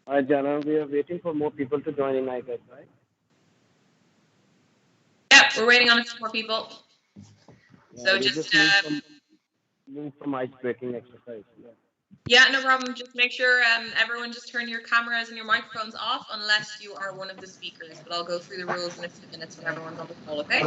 Jana, we are waiting for more people to join in, I guess, right? Yeah, we're waiting on a few more people. So we just move from ice breaking exercise. Yeah, no problem. Just make sure everyone just turn your cameras and your microphones off unless you are one of the speakers. But I'll go through the rules in a few minutes when everyone's on the call, okay?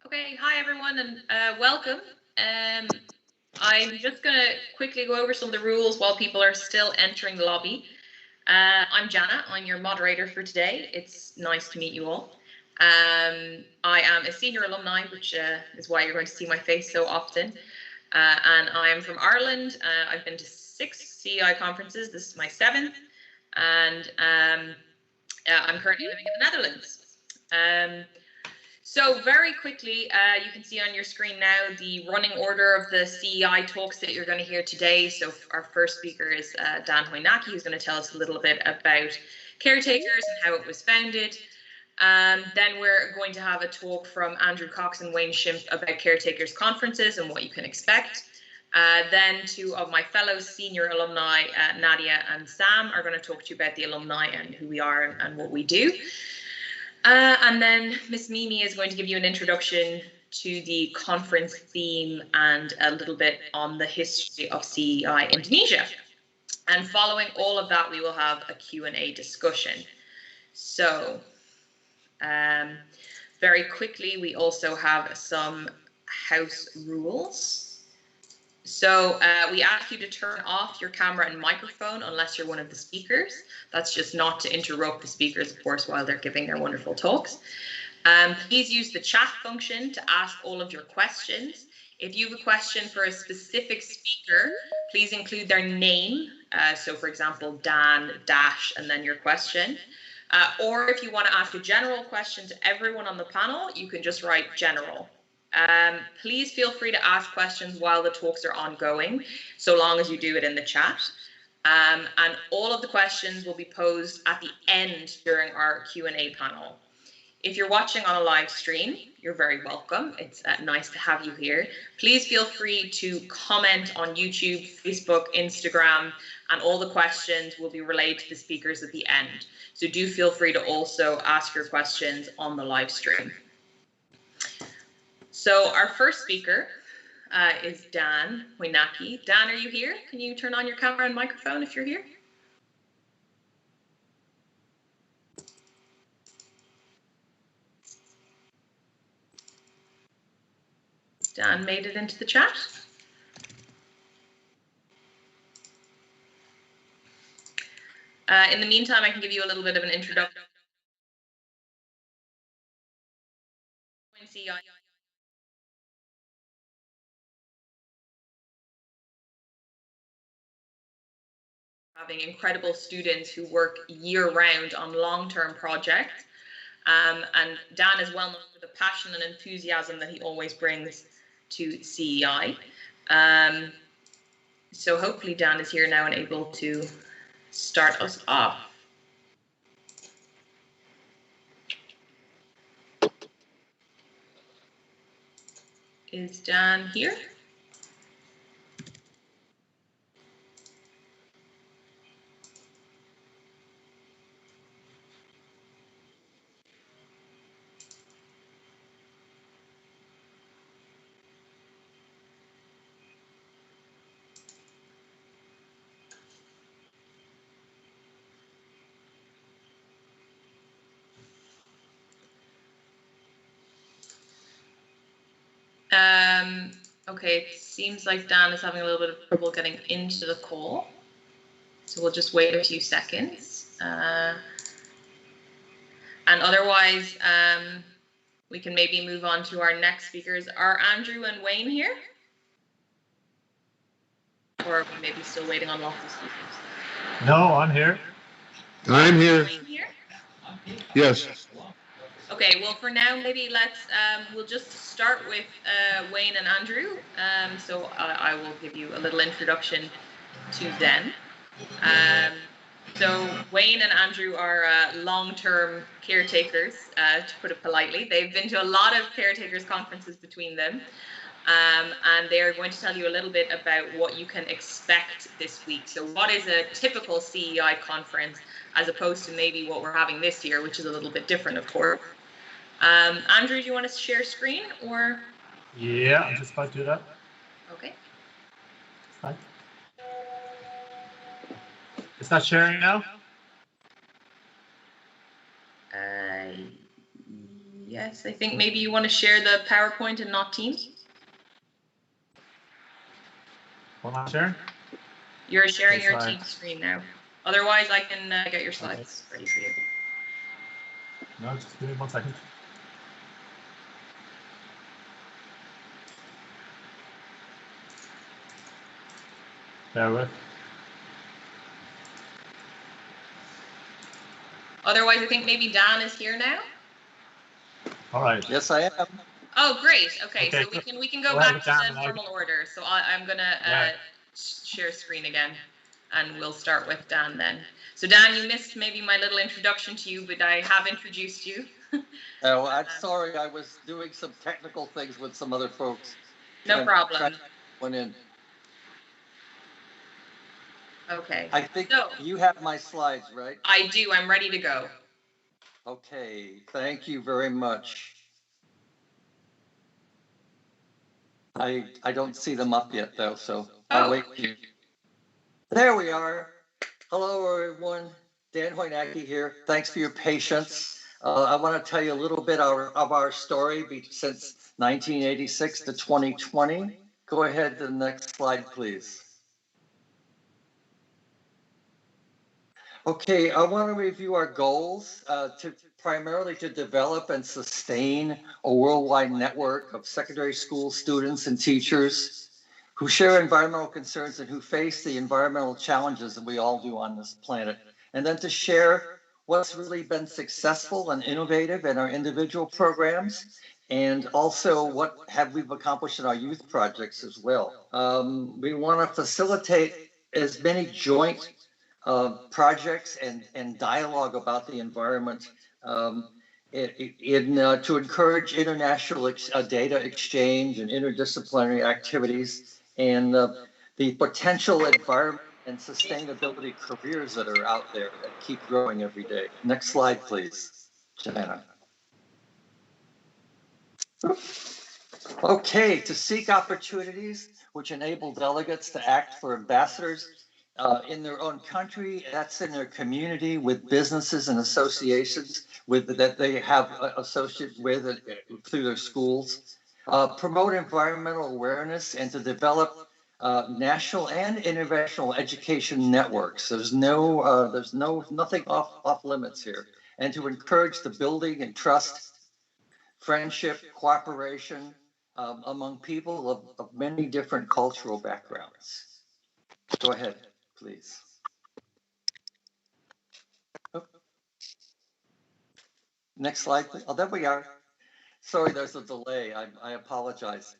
Okay, hi everyone and welcome. I'm just going to quickly go over some of the rules while people are still entering the lobby. I'm Jana, I'm your moderator for today. It's nice to meet you all. I am a senior alumni, which is why you're going to see my face so often. And I'm from Ireland. I've been to 6 CEI conferences. This is my 7th. And I'm currently living in the Netherlands. So very quickly, you can see on your screen now the running order of the CEI talks that you're going to hear today. So our first speaker is Dan Hoynacki, who's going to tell us a little bit about Caretakers and how it was founded. Then we're going to have a talk from Andrew Cox and Wayne Schimpff about Caretakers conferences and what you can expect. Then 2 of my fellow senior alumni, Nadia and Sam, are going to talk to you about the alumni and who we are and what we do. And then Miss Mimi is going to give you an introduction to the conference theme and a little bit on the history of CEI Indonesia. And following all of that, we will have a Q&A discussion. So very quickly, we also have some house rules. So we ask you to turn off your camera and microphone unless you're one of the speakers. That's just not to interrupt the speakers, of course, while they're giving their wonderful talks. Please use the chat function to ask all of your questions. If you have a question for a specific speaker, please include their name. So for example, Dan, dash, and then your question. Or if you want to ask a general question to everyone on the panel, you can just write general. Please feel free to ask questions while the talks are ongoing, so long as you do it in the chat. And all of the questions will be posed at the end during our Q&A panel. If you're watching on a live stream, you're very welcome. It's nice to have you here. Please feel free to comment on YouTube, Facebook, Instagram, and all the questions will be relayed to the speakers at the end. So do feel free to also ask your questions on the live stream. So our first speaker is Dan Hoynacki. Dan, are you here? Can you turn on your camera and microphone if you're here? Dan made it into the chat. In the meantime, I can give you a little bit of an introduction. CEI. Having incredible students who work year-round on long-term projects. And Dan is well known for the passion and enthusiasm that he always brings to CEI. So hopefully Dan is here now and able to start us off. Is Dan here? Okay, it seems like Dan is having a little bit of trouble getting into the call. So we'll just wait a few seconds. And otherwise, we can maybe move on to our next speakers. Are Andrew and Wayne here? Or are we maybe still waiting on lots of speakers? No, I'm here. I'm here. Wayne here? Yes. Okay, well, for now, maybe we'll just start with Wayne and Andrew. So I will give you a little introduction to them. So Wayne and Andrew are long-term caretakers, to put it politely. They've been to a lot of caretakers conferences between them. And they're going to tell you a little bit about what you can expect this week. So what is a typical CEI conference as opposed to maybe what we're having this year, which is a little bit different, of course. Andrew, do you want to share screen or? Yeah, I'm just about to do that. Okay. Fine. It's not sharing now? Yes, I think maybe you want to share the PowerPoint and not Teams. Well, not sharing? You're sharing Okay, your sorry. Teams screen now. Otherwise, I can get your slides ready for you. No, just give me 1 second. Bear with. Otherwise, I think maybe Dan is here now. All right. Yes, I am. Oh, great. Okay, Okay, so we can go we'll have back it to down the now. normal order. So I'm gonna Right. share screen again, and we'll start with Dan then. So Dan, you missed maybe my little introduction to you, but I have introduced you. Oh, I'm sorry. I was doing some technical things with some other folks. No problem. Went in. Okay. I think So you have my slides, right? I do. I'm ready to go. Okay. Thank you very much. I don't see them up yet though, so I'll wait for you. There we are. Hello, everyone. Dan Hoynacki here. Thanks for your patience. I want to tell you a little bit of our story since 1986 to 2020. Go ahead to the next slide, please. Okay, I want to review our goals primarily to develop and sustain a worldwide network of secondary school students and teachers who share environmental concerns and who face the environmental challenges that we all do on this planet. And then to share what's really been successful and innovative in our individual programs, and also what have we accomplished in our youth projects as well. We want to facilitate as many joint projects and dialogue about the environment to encourage international data exchange and interdisciplinary activities and the potential environment and sustainability careers that are out there that keep growing every day. Next slide, please, Joanna. Okay, to seek opportunities which enable delegates to act for ambassadors in their own country, that's in their community, with businesses and associations that they have associated with through their schools. promote environmental awareness, and to develop national and international education networks. There's nothing off limits here. And to encourage the building and trust, friendship, cooperation among people of many different cultural backgrounds. Go ahead, please. Oh. Next slide, please. Oh, there we are. Sorry, there's a delay. I apologize.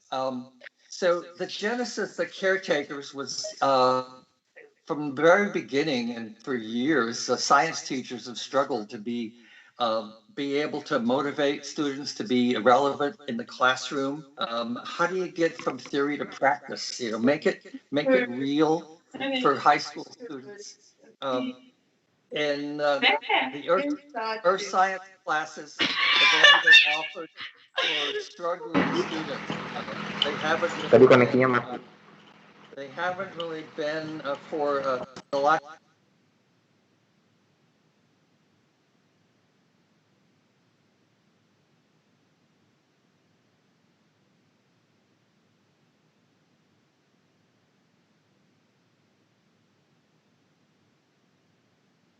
So the genesis, the Caretakers, was from the very beginning, and for years, science teachers have struggled to be able to motivate students to be relevant in the classroom. How do you get from theory to practice? You know, make it real for high school students. And the earth science classes have only been offered for struggling students. They haven't really been for a lot.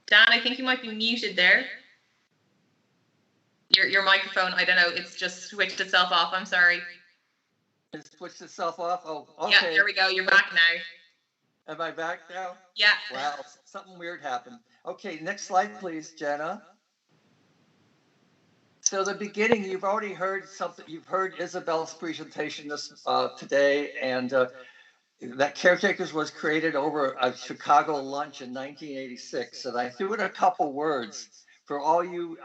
Dan, I think you might be muted there. Your microphone, I don't know, it's just switched itself off. I'm sorry. It switched itself off? Oh, okay. Yeah, there we go. You're back now. Am I back now? Yeah. Wow, something weird happened. Okay, next slide, please, Jenna. So the beginning, you've already heard something. You've heard Isabel's presentation today, and that Caretakers was created over a Chicago lunch in 1986. And I threw in a couple words for all you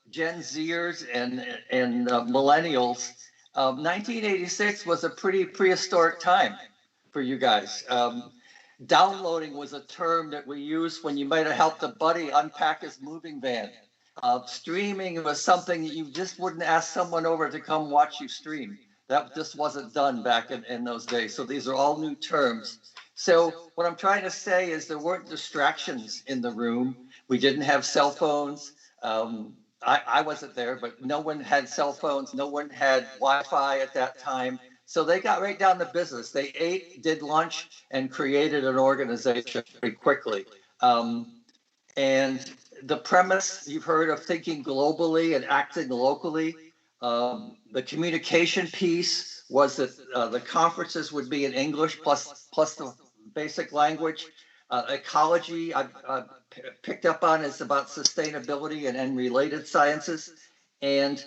Gen Zers and millennials. 1986 was a pretty prehistoric time for you guys. Downloading was a term that we used when you might have helped a buddy unpack his moving van. Streaming was something that you just wouldn't ask someone over to come watch you stream. That just wasn't done back in those days. So these are all new terms. So what I'm trying to say is there weren't distractions in the room. We didn't have cell phones. I wasn't there, but no one had cell phones. No one had Wi-Fi at that time. So they got right down to business. They ate, did lunch, and created an organization pretty quickly. And the premise you've heard of thinking globally and acting locally. The communication piece was that the conferences would be in English plus the basic language. Ecology I picked up on is about sustainability and related sciences. And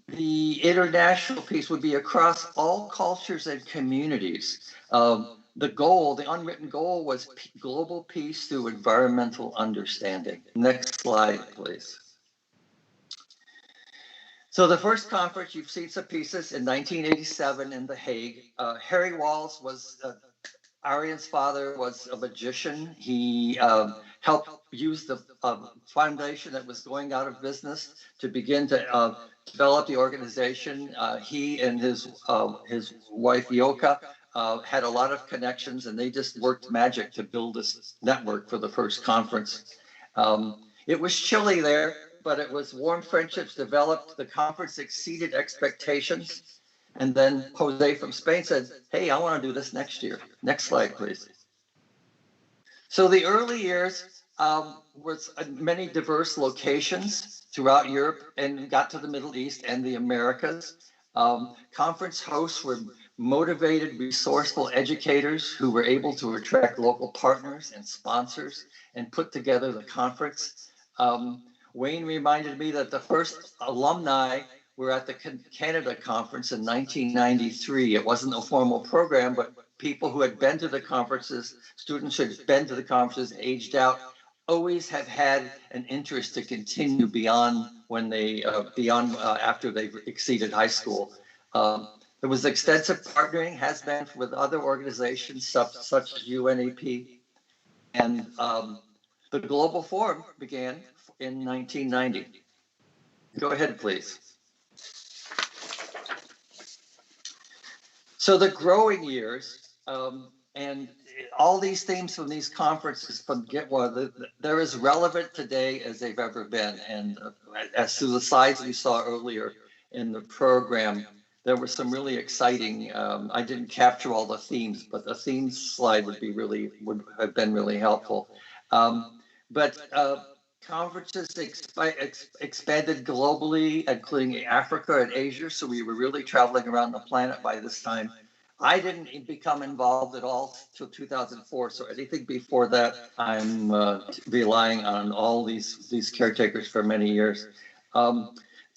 the international piece would be across all cultures and communities. The goal, the unwritten goal, was global peace through environmental understanding. Next slide, please. So the first conference, you've seen some pieces in 1987 in The Hague. Harry Walls was, Aryan's father was a magician. He helped use the foundation that was going out of business to begin to develop the organization. He and his wife, Yoka, had a lot of connections, and they just worked magic to build this network for the first conference. It was chilly there, but it was warm friendships developed. The conference exceeded expectations. And then Jose from Spain said, hey, I want to do this next year. Next slide, please. So the early years was many diverse locations throughout Europe and got to the Middle East and the Americas. Conference hosts were motivated, resourceful educators who were able to attract local partners and sponsors and put together the conference. Wayne reminded me that the first alumni were at the Canada conference in 1993. It wasn't a formal program, but people who had been to the conferences, students who had been to the conferences, aged out, always have had an interest to continue beyond when they after they've exceeded high school. There was extensive partnering, has been with other organizations such as UNEP, and the Global Forum began in 1990. Go ahead, please. So the growing years, and all these themes from these conferences from they're as relevant today as they've ever been. And as to the slides we saw earlier in the program, there were some really exciting, I didn't capture all the themes, but the themes slide would have been really helpful. But conferences expanded globally, including Africa and Asia. So we were really traveling around the planet by this time. I didn't become involved at all till 2004. So anything before that, I'm relying on all these caretakers for many years.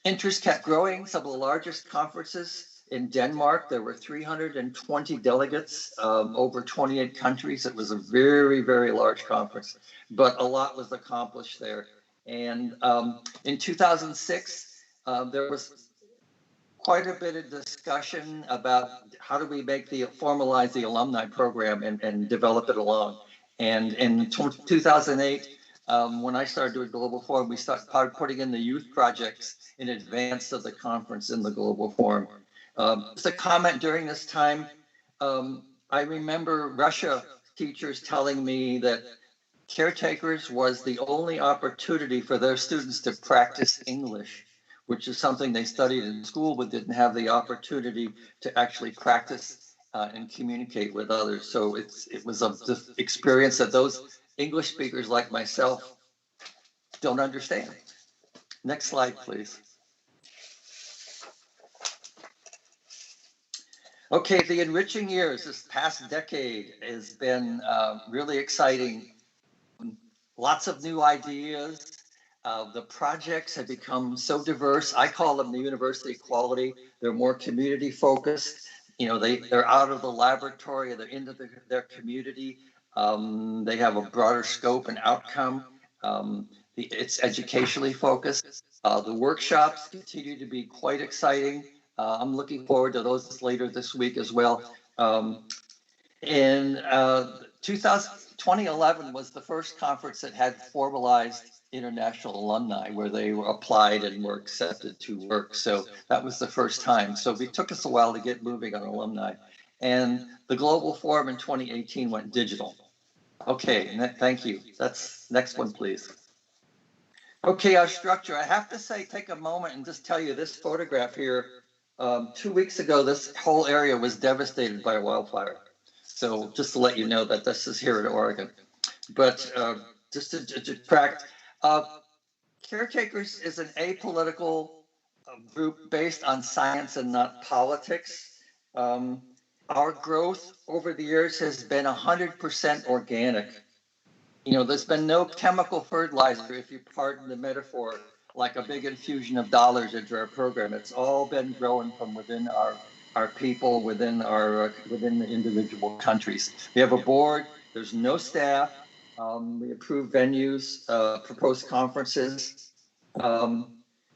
Interest kept growing. Some of the largest conferences in Denmark, there were 320 delegates, over 28 countries. It was a very, very large conference, but a lot was accomplished there. And in 2006, there was quite a bit of discussion about how do we formalize the alumni program and develop it along. And in 2008, when I started doing Global Forum, we started putting in the youth projects in advance of the conference in the Global Forum. Just a comment during this time, I remember Russia teachers telling me that Caretakers was the only opportunity for their students to practice English, which is something they studied in school but didn't have the opportunity to actually practice and communicate with others. So it was an experience that those English speakers like myself don't understand. Next slide, please. Okay, the enriching years, this past decade has been really exciting. Lots of new ideas. The projects have become so diverse. I call them the university quality. They're more community focused. You know, they're out of the laboratory, they're into their community. They have a broader scope and outcome. It's educationally focused. The workshops continue to be quite exciting. I'm looking forward to those later this week as well. In 2011 was the first conference that had formalized international alumni, where they were applied and were accepted to work. So that was the first time. So it took us a while to get moving on alumni. And the Global Forum in 2018 went digital. Okay, thank you. That's next one, please. Okay, our structure. I have to say, take a moment and just tell you this photograph here. 2 weeks ago, this whole area was devastated by a wildfire. So just to let you know that this is here in Oregon. But just to track, Caretakers is an apolitical group based on science and not politics. Our growth over the years has been 100% organic. You know, there's been no chemical fertilizer, if you pardon the metaphor, like a big infusion of dollars into our program. It's all been grown from within our people, within the individual countries. We have a board. There's no staff. We approve venues, propose conferences.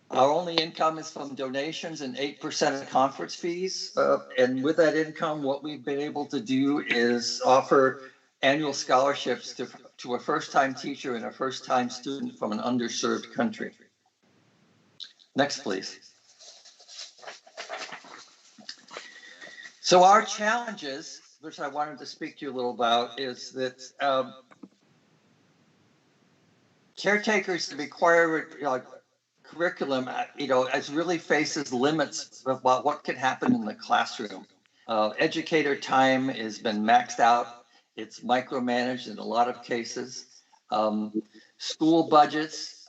Our only income is from donations and 8% of conference fees. And with that income, what we've been able to do is offer annual scholarships to a first-time teacher and a first-time student from an underserved country. Next, please. So our challenges, which I wanted to speak to you a little about, is that Caretakers require curriculum, as really faces limits about what can happen in the classroom. Educator time has been maxed out. It's micromanaged in a lot of cases. School budgets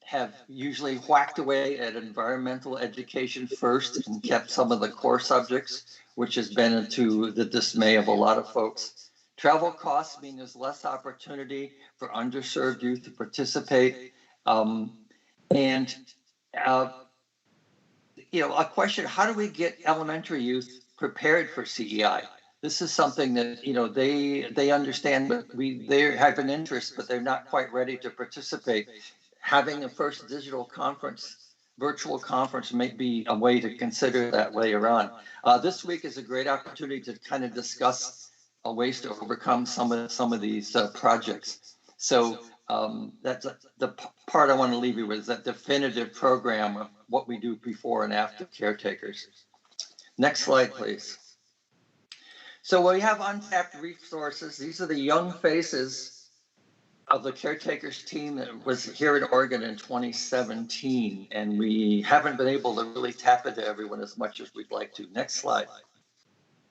have usually whacked away at environmental education first and kept some of the core subjects, which has been to the dismay of a lot of folks. Travel costs mean there's less opportunity for underserved youth to participate. A question, how do we get elementary youth prepared for CEI? This is something that, they understand, but they have an interest, but they're not quite ready to participate. Having a first digital conference, virtual conference, may be a way to consider that later on. This week is a great opportunity to kind of discuss ways to overcome some of these projects. So that's the part I want to leave you with, is that definitive program of what we do before and after Caretakers. Next slide, please. So we have untapped resources. These are the young faces of the Caretakers team that was here in Oregon in 2017, and we haven't been able to really tap into everyone as much as we'd like to. Next slide.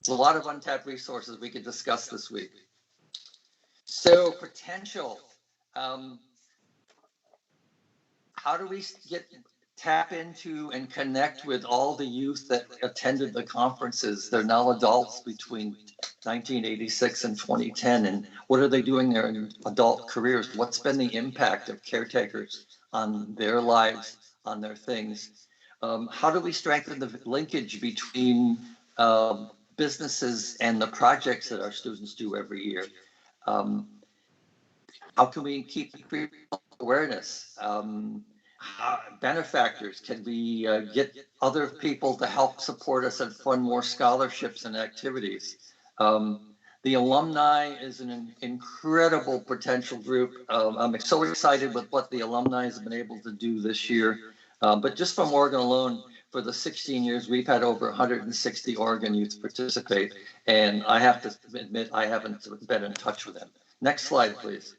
There's a lot of untapped resources we could discuss this week. So potential. How do we tap into and connect with all the youth that attended the conferences? They're now adults between 1986 and 2010. And what are they doing there in adult careers? What's been the impact of Caretakers on their lives, on their things? How do we strengthen the linkage between businesses and the projects that our students do every year? How can we keep awareness? Benefactors, can we get other people to help support us and fund more scholarships and activities? The alumni is an incredible potential group. I'm so excited with what the alumni has been able to do this year. But just from Oregon alone, for the 16 years, we've had over 160 Oregon youth participate. And I have to admit, I haven't been in touch with them. Next slide, please.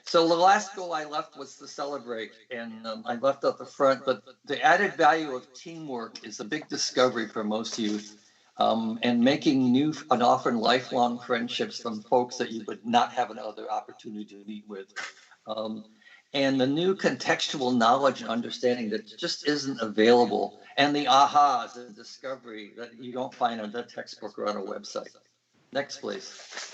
So the last goal I left was to celebrate, and I left out the front, but the added value of teamwork is a big discovery for most youth, and making new and often lifelong friendships from folks that you would not have another opportunity to meet with. And the new contextual knowledge and understanding that just isn't available, and the ahas and discovery that you don't find on the textbook or on a website. Next, please.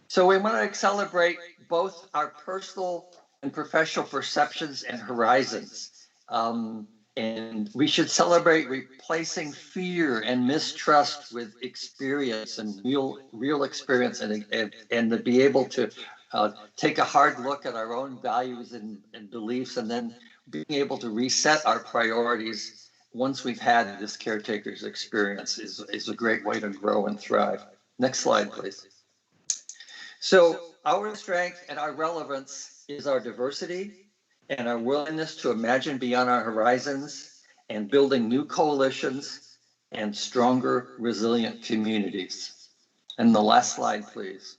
So we want to celebrate both our personal and professional perceptions and horizons. And we should celebrate replacing fear and mistrust with experience and real experience, and to be able to take a hard look at our own values and beliefs, and then being able to reset our priorities once we've had this Caretakers experience is a great way to grow and thrive. Next slide, please. So our strength and our relevance is our diversity and our willingness to imagine beyond our horizons and building new coalitions and stronger, resilient communities. And the last slide, please.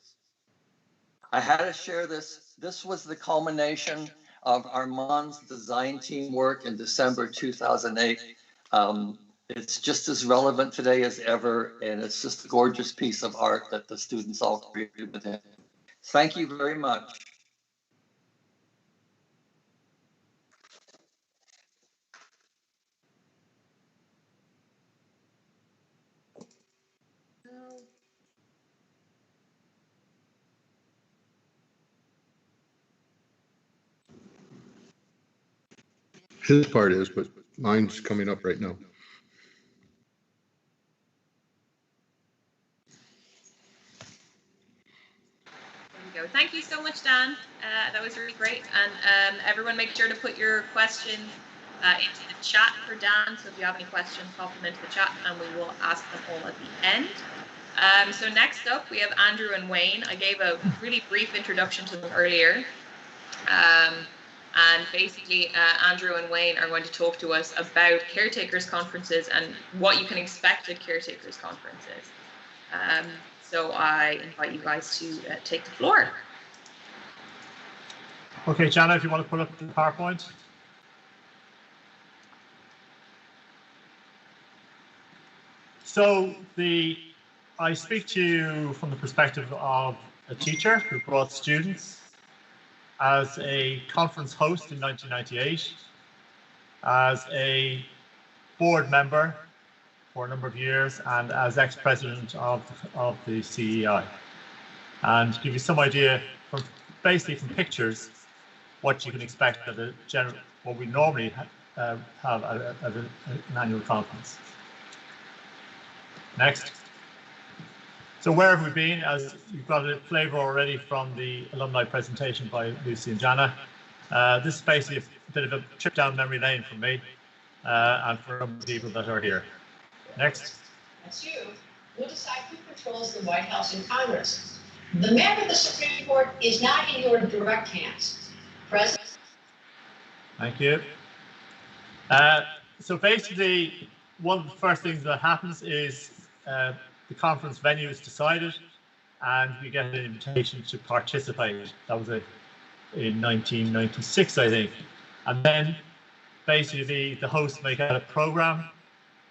I had to share this. This was the culmination of Armand's design team work in December 2008. It's just as relevant today as ever, and it's just a gorgeous piece of art that the students all created with him. Thank you very much. His part is, but mine's coming up right now. There we go. Thank you so much, Dan. That was really great. And everyone make sure to put your questions into the chat for Dan. So if you have any questions, pop them into the chat and we will ask them all at the end. So next up, we have Andrew and Wayne. I gave a really brief introduction to them earlier. And basically, Andrew and Wayne are going to talk to us about Caretakers conferences and what you can expect at Caretakers conferences. So I invite you guys to take the floor. Okay, Jana, if you want to put up the PowerPoint. So I speak to you from the perspective of a teacher who brought students, as a conference host in 1998, as a board member for a number of years, and as ex-president of the CEI, and give you some idea from basically from pictures what you can expect at a general, what we normally have at an annual conference. Next. So where have we been? As you've got a flavour already from the alumni presentation by Lucy and Jana. This is basically a bit of a trip down memory lane for me and for the people that are here. Next. That's you. We'll decide who controls the White House and Congress. The map of the Supreme Court is not in your direct hands. President. Thank you. So basically, one of the first things that happens is the conference venue is decided, and we get an invitation to participate. That was in 1996, I think. And then basically the hosts make out a program,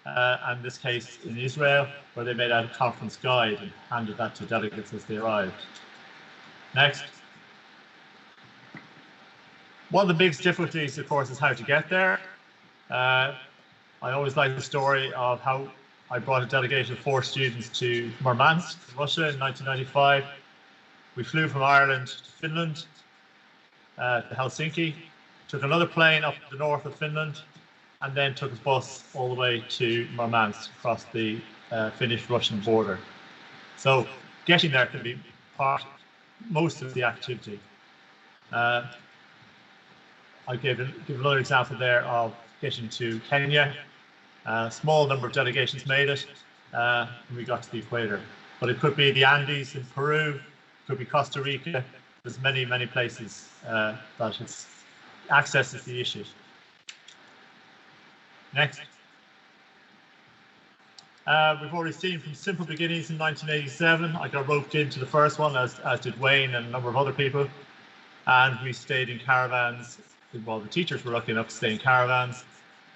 and in this case in Israel, where they made out a conference guide and handed that to delegates as they arrived. Next. One of the biggest difficulties, of course, is how to get there. I always like the story of how I brought a delegation of 4 students to Murmansk, Russia in 1995. We flew from Ireland to Finland, to Helsinki, took another plane up the north of Finland, and then took a bus all the way to Murmansk across the Finnish-Russian border. So getting there can be most of the activity. I'll give another example there of getting to Kenya. A small number of delegations made it, and we got to the equator. But it could be the Andes in Peru, it could be Costa Rica. There's many, many places that access is the issue. Next. We've already seen from simple beginnings in 1987. I got roped into the first one, as did Wayne and a number of other people. And we stayed in caravans. Well, the teachers were lucky enough to stay in caravans,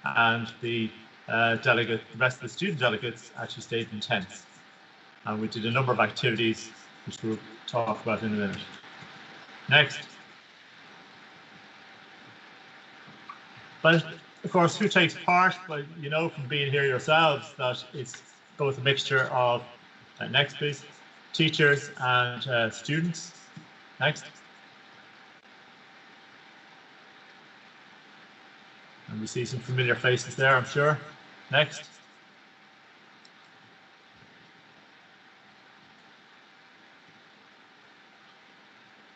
and the rest of the student delegates actually stayed in tents. And we did a number of activities, which we'll talk about in a minute. Next. But of course, who takes part? Well, you know from being here yourselves that it's both a mixture of, next please, teachers and students. Next. And we see some familiar faces there, I'm sure. Next.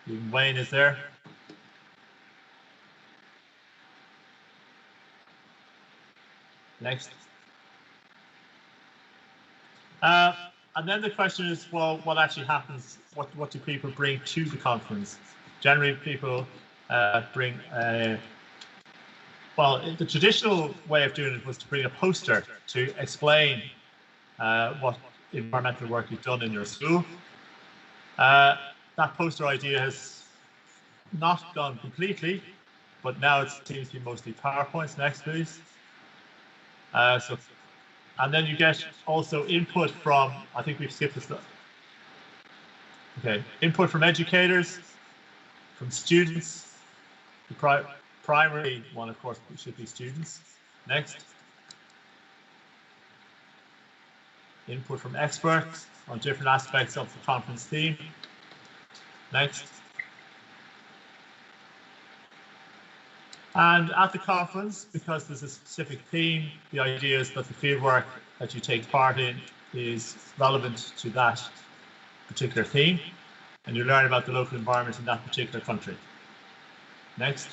Even Wayne is there. Next. And then the question is, well, what actually happens? What do people bring to the conference? Generally, people bring well, the traditional way of doing it was to bring a poster to explain what environmental work you've done in your school. That poster idea has not gone completely, but now it seems to be mostly PowerPoints. Next, please. And then you get also input from, I think we've skipped this. Okay, input from educators, from students. The primary one, of course, should be students. Next. Input from experts on different aspects of the conference theme. Next. And at the conference, because there's a specific theme, the idea is that the fieldwork that you take part in is relevant to that particular theme, and you learn about the local environment in that particular country. Next.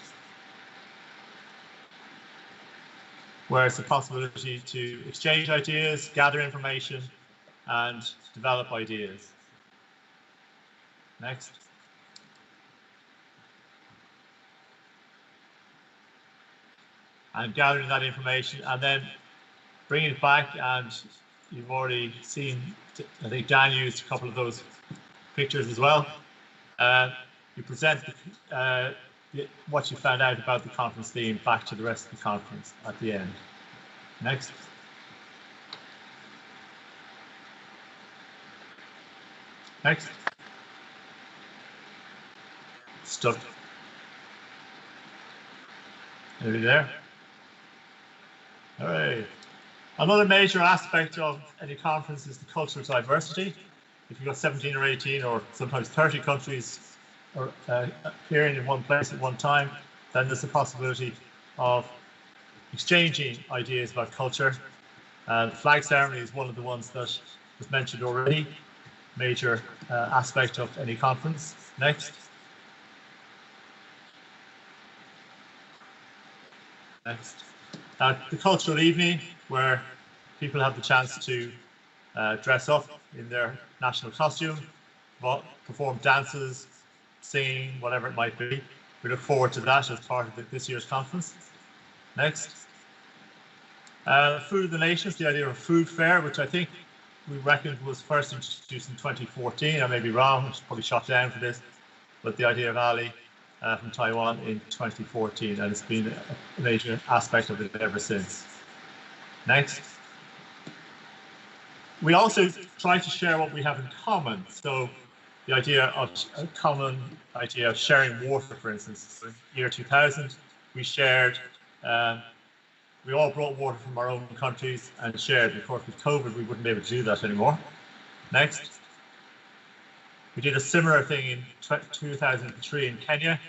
Where it's a possibility to exchange ideas, gather information, and develop ideas. Next. And gathering that information and then bringing it back, and you've already seen, I think Dan used a couple of those pictures as well. You present what you found out about the conference theme back to the rest of the conference at the end. Next. Next. Stuck. Are you there? All right. Another major aspect of any conference is the cultural diversity. If you've got 17 or 18 or sometimes 30 countries appearing in one place at one time, then there's a possibility of exchanging ideas about culture. The flag ceremony is one of the ones that was mentioned already, major aspect of any conference. Next. Next. The cultural evening, where people have the chance to dress up in their national costume, perform dances, singing, whatever it might be. We look forward to that as part of this year's conference. Next. Food of the Nations, the idea of a food fair, which I think we reckon was first introduced in 2014. I may be wrong, I was probably shot down for this, but the idea of Ali from Taiwan in 2014, and it's been a major aspect of it ever since. Next. We also try to share what we have in common. So the idea of a common idea of sharing water, for instance. In the year 2000, we shared, we all brought water from our own countries and shared. Of course, with COVID, we wouldn't be able to do that anymore. Next. We did a similar thing in 2003 in Kenya,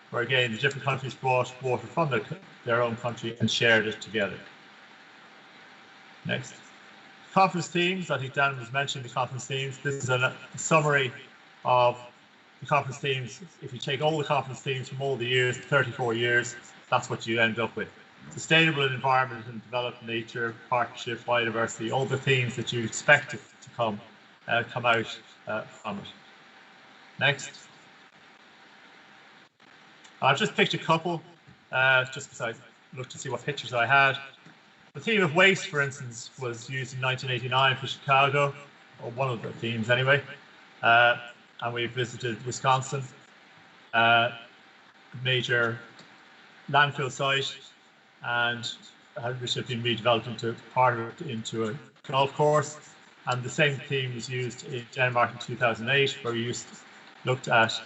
where again, the different countries brought water from their own country and shared it together. Next. Conference themes, I think Dan was mentioning the conference themes. This is a summary of the conference themes. If you take all the conference themes from all the years, 34 years, that's what you end up with. Sustainable environment and developed nature, partnership, biodiversity, all the themes that you expect to come out from it. Next. I've just picked a couple, just because I looked to see what pictures I had. The theme of waste, for instance, was used in 1989 for Chicago, or one of the themes anyway. And we visited Wisconsin, major landfill site, and which had been redeveloped into part of it into a golf course. And the same theme was used in Denmark in 2008, where we looked at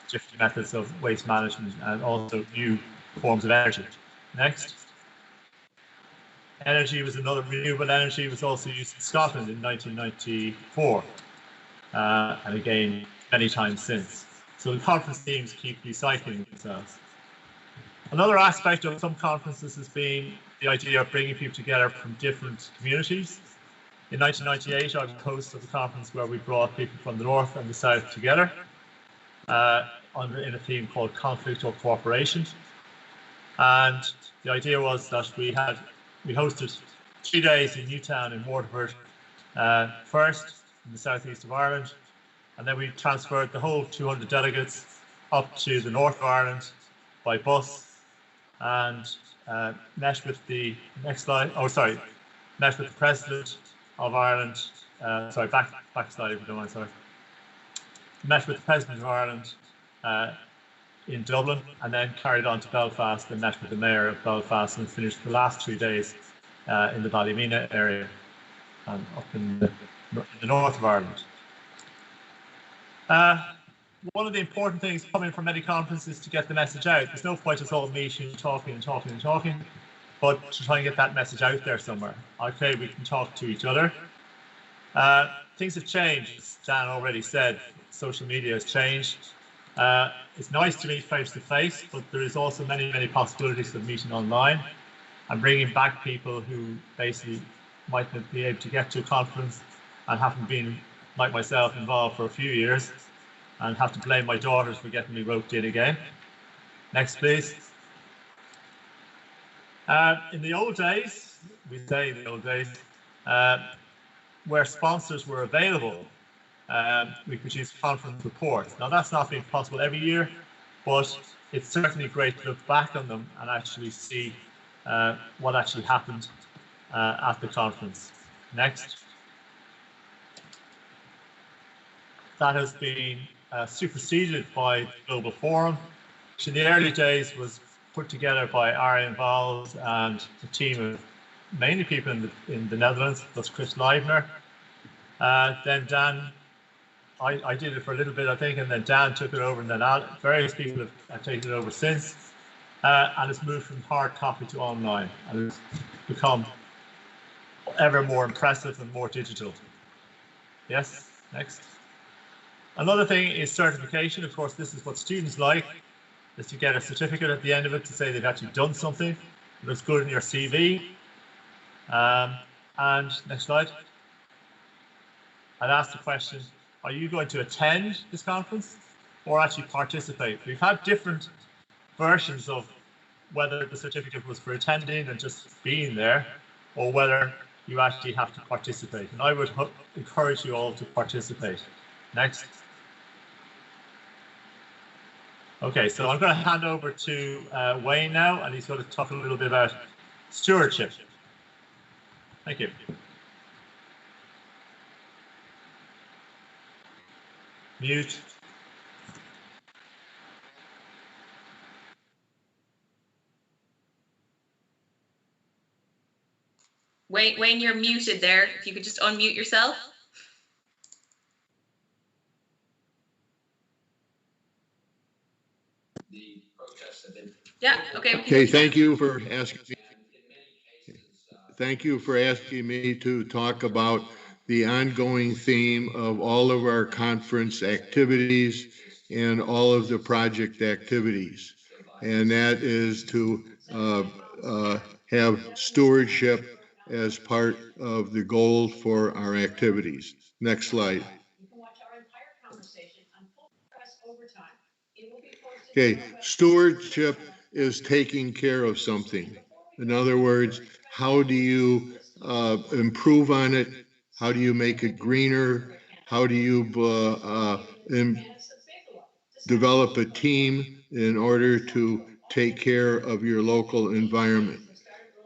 different methods of waste management and also new forms of energy. Next. Energy was another, renewable energy was also used in Scotland in 1994, and again, many times since. So the conference themes keep recycling themselves. Another aspect of some conferences has been the idea of bringing people together from different communities. In 1998, I was host of a conference where we brought people from the north and the south together in a theme called conflict or cooperation. And the idea was that we hosted 3 days in Newtown in Waterford, first in the southeast of Ireland, and then we transferred the whole 200 delegates up to the north of Ireland by bus, and met with the met with the President of Ireland. Back slide if you don't mind, sorry. Met with the President of Ireland in Dublin, and then carried on to Belfast and met with the Mayor of Belfast, and finished the last 3 days in the Ballymena area and up in the north of Ireland. One of the important things coming from many conferences is to get the message out. There's no point us all meeting and talking, but to try and get that message out there somewhere. Okay, we can talk to each other. Things have changed, as Dan already said. Social media has changed. It's nice to meet face to face, but there is also many possibilities of meeting online and bringing back people who basically might not be able to get to a conference and haven't been, like myself, involved for a few years, and have to blame my daughters for getting me roped in again. Next, please. In the old days, we say in the old days, where sponsors were available, we produced conference reports. Now that's not been possible every year, but it's certainly great to look back on them and actually see what actually happened at the conference. Next. That has been superseded by the Global Forum, which in the early days was put together by Arjen Vals and a team of mainly people in the Netherlands, plus Chris Leibner. Then Dan, I did it for a little bit, I think, and then Dan took it over, and then various people have taken it over since, and it's moved from hard copy to online, and it's become ever more impressive and more digital. Yes, next. Another thing is certification. Of course, this is what students like, is to get a certificate at the end of it to say they've actually done something. It looks good in your CV. And next slide. I'd ask the question, are you going to attend this conference or actually participate? We've had different versions of whether the certificate was for attending and just being there, or whether you actually have to participate. And I would encourage you all to participate. Next. Okay, so I'm going to hand over to Wayne now, and he's going to talk a little bit about stewardship. Thank you. Mute. Wayne, you're muted there. If you could just unmute yourself. Yeah, okay. Okay, thank you for asking me. Thank you for asking me to talk about the ongoing theme of all of our conference activities and all of the project activities. And that is to have stewardship as part of the goal for our activities. Next slide. Okay, stewardship is taking care of something. In other words, how do you improve on it? How do you make it greener? How do you develop a team in order to take care of your local environment?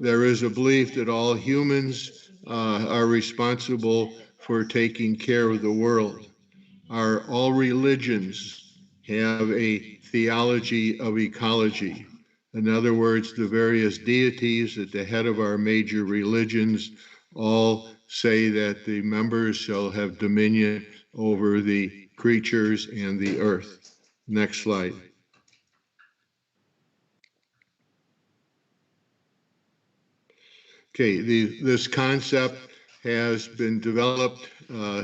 There is a belief that all humans are responsible for taking care of the world. All religions have a theology of ecology. In other words, the various deities at the head of our major religions all say that the members shall have dominion over the creatures and the earth. Next slide. Okay, this concept has been developed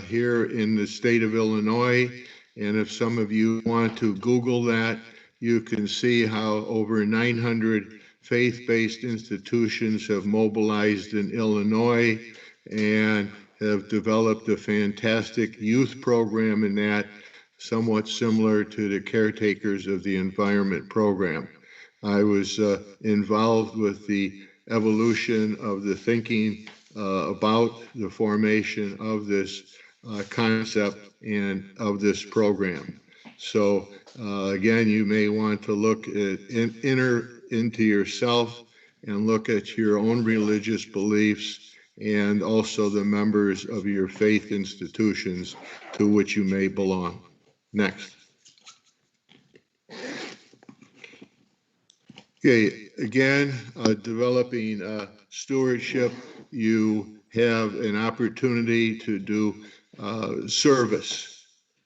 here in the state of Illinois, and if some of you want to Google that, you can see how over 900 faith-based institutions have mobilized in Illinois and have developed a fantastic youth program in that, somewhat similar to the Caretakers of the Environment program. I was involved with the evolution of the thinking about the formation of this concept and of this program. So again, you may want to look at into yourself and look at your own religious beliefs and also the members of your faith institutions to which you may belong. Next. Okay, again, developing stewardship, you have an opportunity to do service.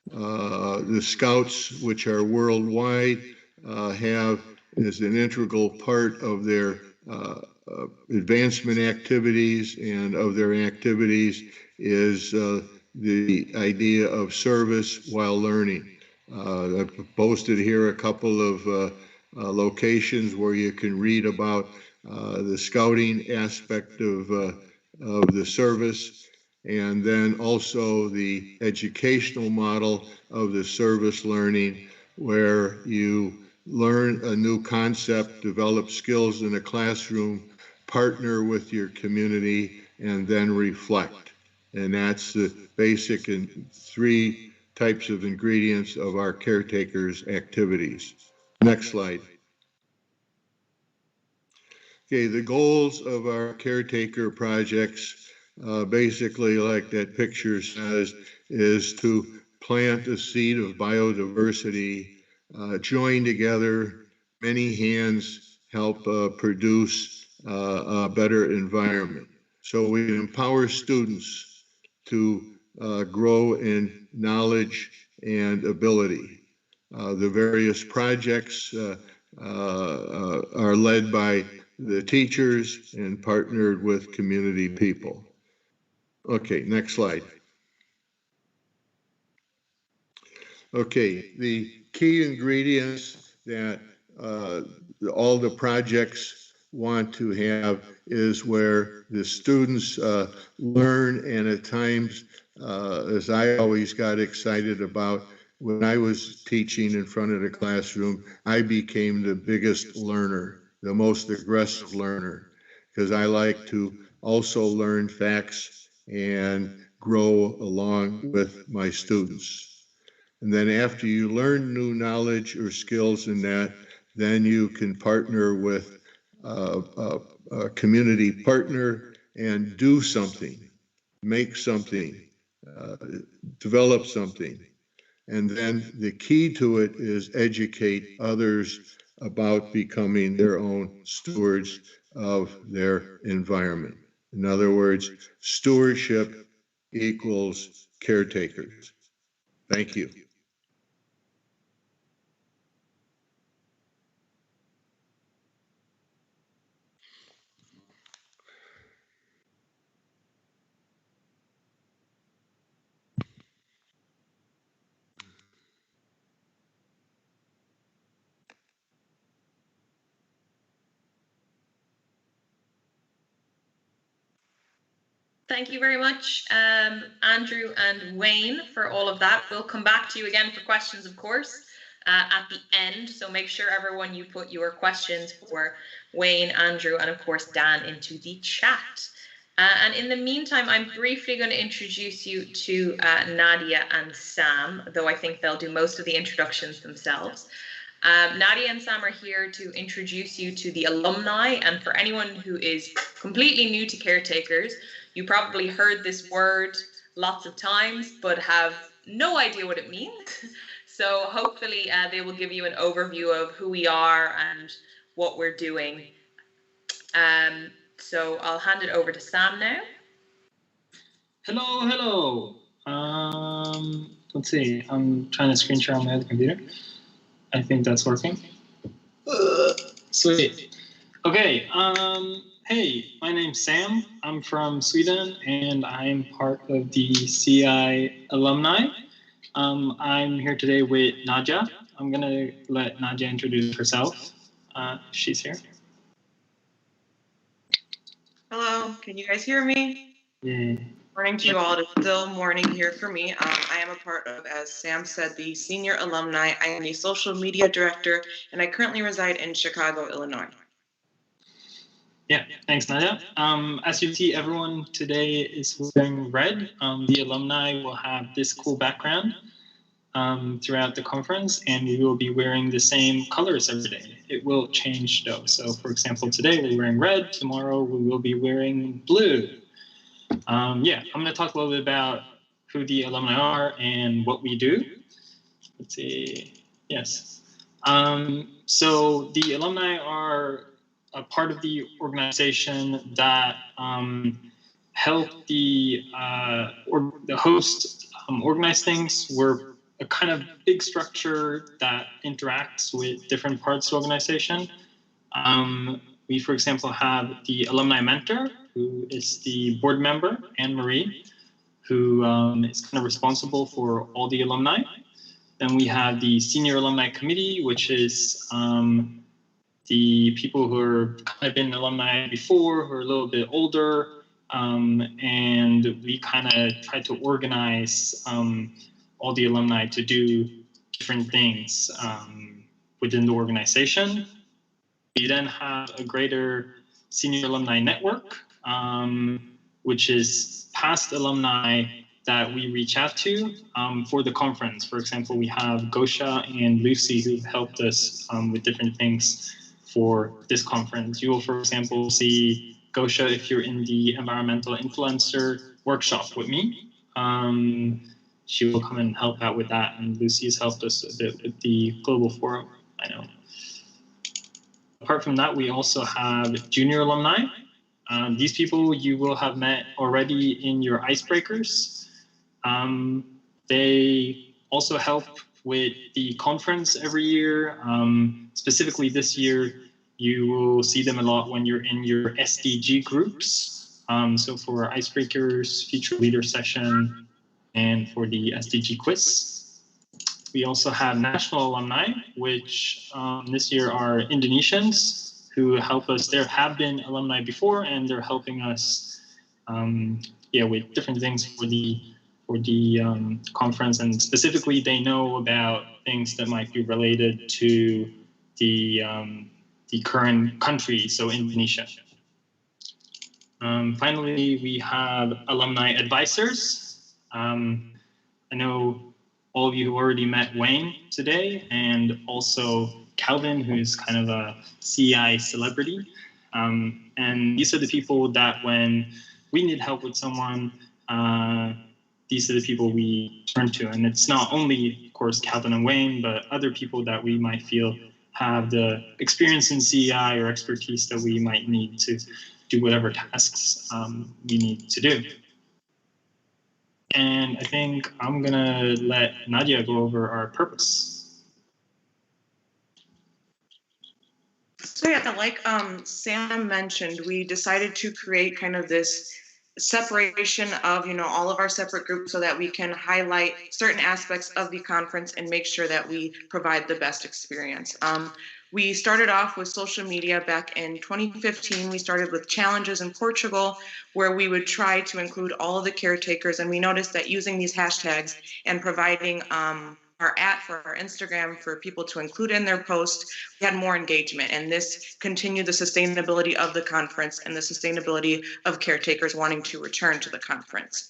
The Scouts, which are worldwide, have as an integral part of their advancement activities and of their activities is the idea of service while learning. I've posted here a couple of locations where you can read about the scouting aspect of the service, and then also the educational model of the service learning, where you learn a new concept, develop skills in a classroom, partner with your community, and then reflect. And that's the basic and three types of ingredients of our caretakers activities. Next slide. Okay, the goals of our caretaker projects, basically like that picture says, is to plant a seed of biodiversity, join together, many hands help produce a better environment. So we empower students to grow in knowledge and ability. The various projects are led by the teachers and partnered with community people. Okay, next slide. Okay, the key ingredients that all the projects want to have is where the students learn, and at times, as I always got excited about, when I was teaching in front of the classroom, I became the biggest learner, the most aggressive learner, because I like to also learn facts and grow along with my students. And then after you learn new knowledge or skills in that, then you can partner with a community partner and do something, make something, develop something. And then the key to it is educate others about becoming their own stewards of their environment. In other words, stewardship equals caretakers. Thank you. Thank you very much, Andrew and Wayne, for all of that. We'll come back to you again for questions, of course, at the end. So make sure, everyone, you put your questions for Wayne, Andrew, and of course, Dan into the chat. And in the meantime, I'm briefly going to introduce you to Nadia and Sam, though I think they'll do most of the introductions themselves. Nadia and Sam are here to introduce you to the alumni, and for anyone who is completely new to Caretakers, you probably heard this word lots of times, but have no idea what it means. So hopefully they will give you an overview of who we are and what we're doing. So I'll hand it over to Sam now. Hello. Let's see. I'm trying to screen share on my other computer. I think that's working. Sweet. Okay. Hey, my name's Sam. I'm from Sweden, and I'm part of the CI Alumni. I'm here today with Nadia. I'm going to let Nadia introduce herself. She's here. Hello, can you guys hear me? Yeah. Morning to you all. It's still morning here for me. I am a part of, as Sam said, the Senior Alumni. I am the Social Media Director, and I currently reside in Chicago, Illinois. Yeah, thanks, Nadia. As you see, everyone today is wearing red. The alumni will have this cool background throughout the conference, and we will be wearing the same colors every day. It will change, though. So, for example, today we're wearing red. Tomorrow we will be wearing blue. Yeah, I'm going to talk a little bit about who the alumni are and what we do. Let's see. Yes. So the alumni are a part of the organization that help the host organize things. We're a kind of big structure that interacts with different parts of the organization. We, for example, have the alumni mentor, who is the board member, Anne-Marie, who is kind of responsible for all the alumni. Then we have the senior alumni committee, which is the people who are kind of been alumni before, who are a little bit older, and we kind of try to organize all the alumni to do different things within the organization. We then have a greater senior alumni network, which is past alumni that we reach out to for the conference. For example, we have Gosha and Lucy who helped us with different things for this conference. You will, for example, see Gosha if you're in the environmental influencer workshop with me. She will come and help out with that, and Lucy has helped us a bit with the global forum, I know. Apart from that, we also have junior alumni. These people you will have met already in your icebreakers. They also help with the conference every year. Specifically this year, you will see them a lot when you're in your SDG groups. So for icebreakers, future leader session, and for the SDG quiz. We also have national alumni, which this year are Indonesians who help us. There have been alumni before, and they're helping us with different things for the conference, and specifically they know about things that might be related to the current country, so Indonesia. Finally, we have alumni advisors. I know all of you who already met Wayne today, and also Calvin, who's kind of a CI celebrity. And these are the people that when we need help with someone, these are the people we turn to. And it's not only, of course, Calvin and Wayne, but other people that we might feel have the experience in CEI or expertise that we might need to do whatever tasks we need to do. And I think I'm gonna let Nadia go over our purpose. So yeah, like Sam mentioned, we decided to create kind of this separation of, all of our separate groups so that we can highlight certain aspects of the conference and make sure that we provide the best experience. We started off with social media back in 2015. We started with challenges in Portugal where we would try to include all of the caretakers, and we noticed that using these hashtags and providing our for our Instagram for people to include in their post, we had more engagement, and this continued the sustainability of the conference and the sustainability of caretakers wanting to return to the conference.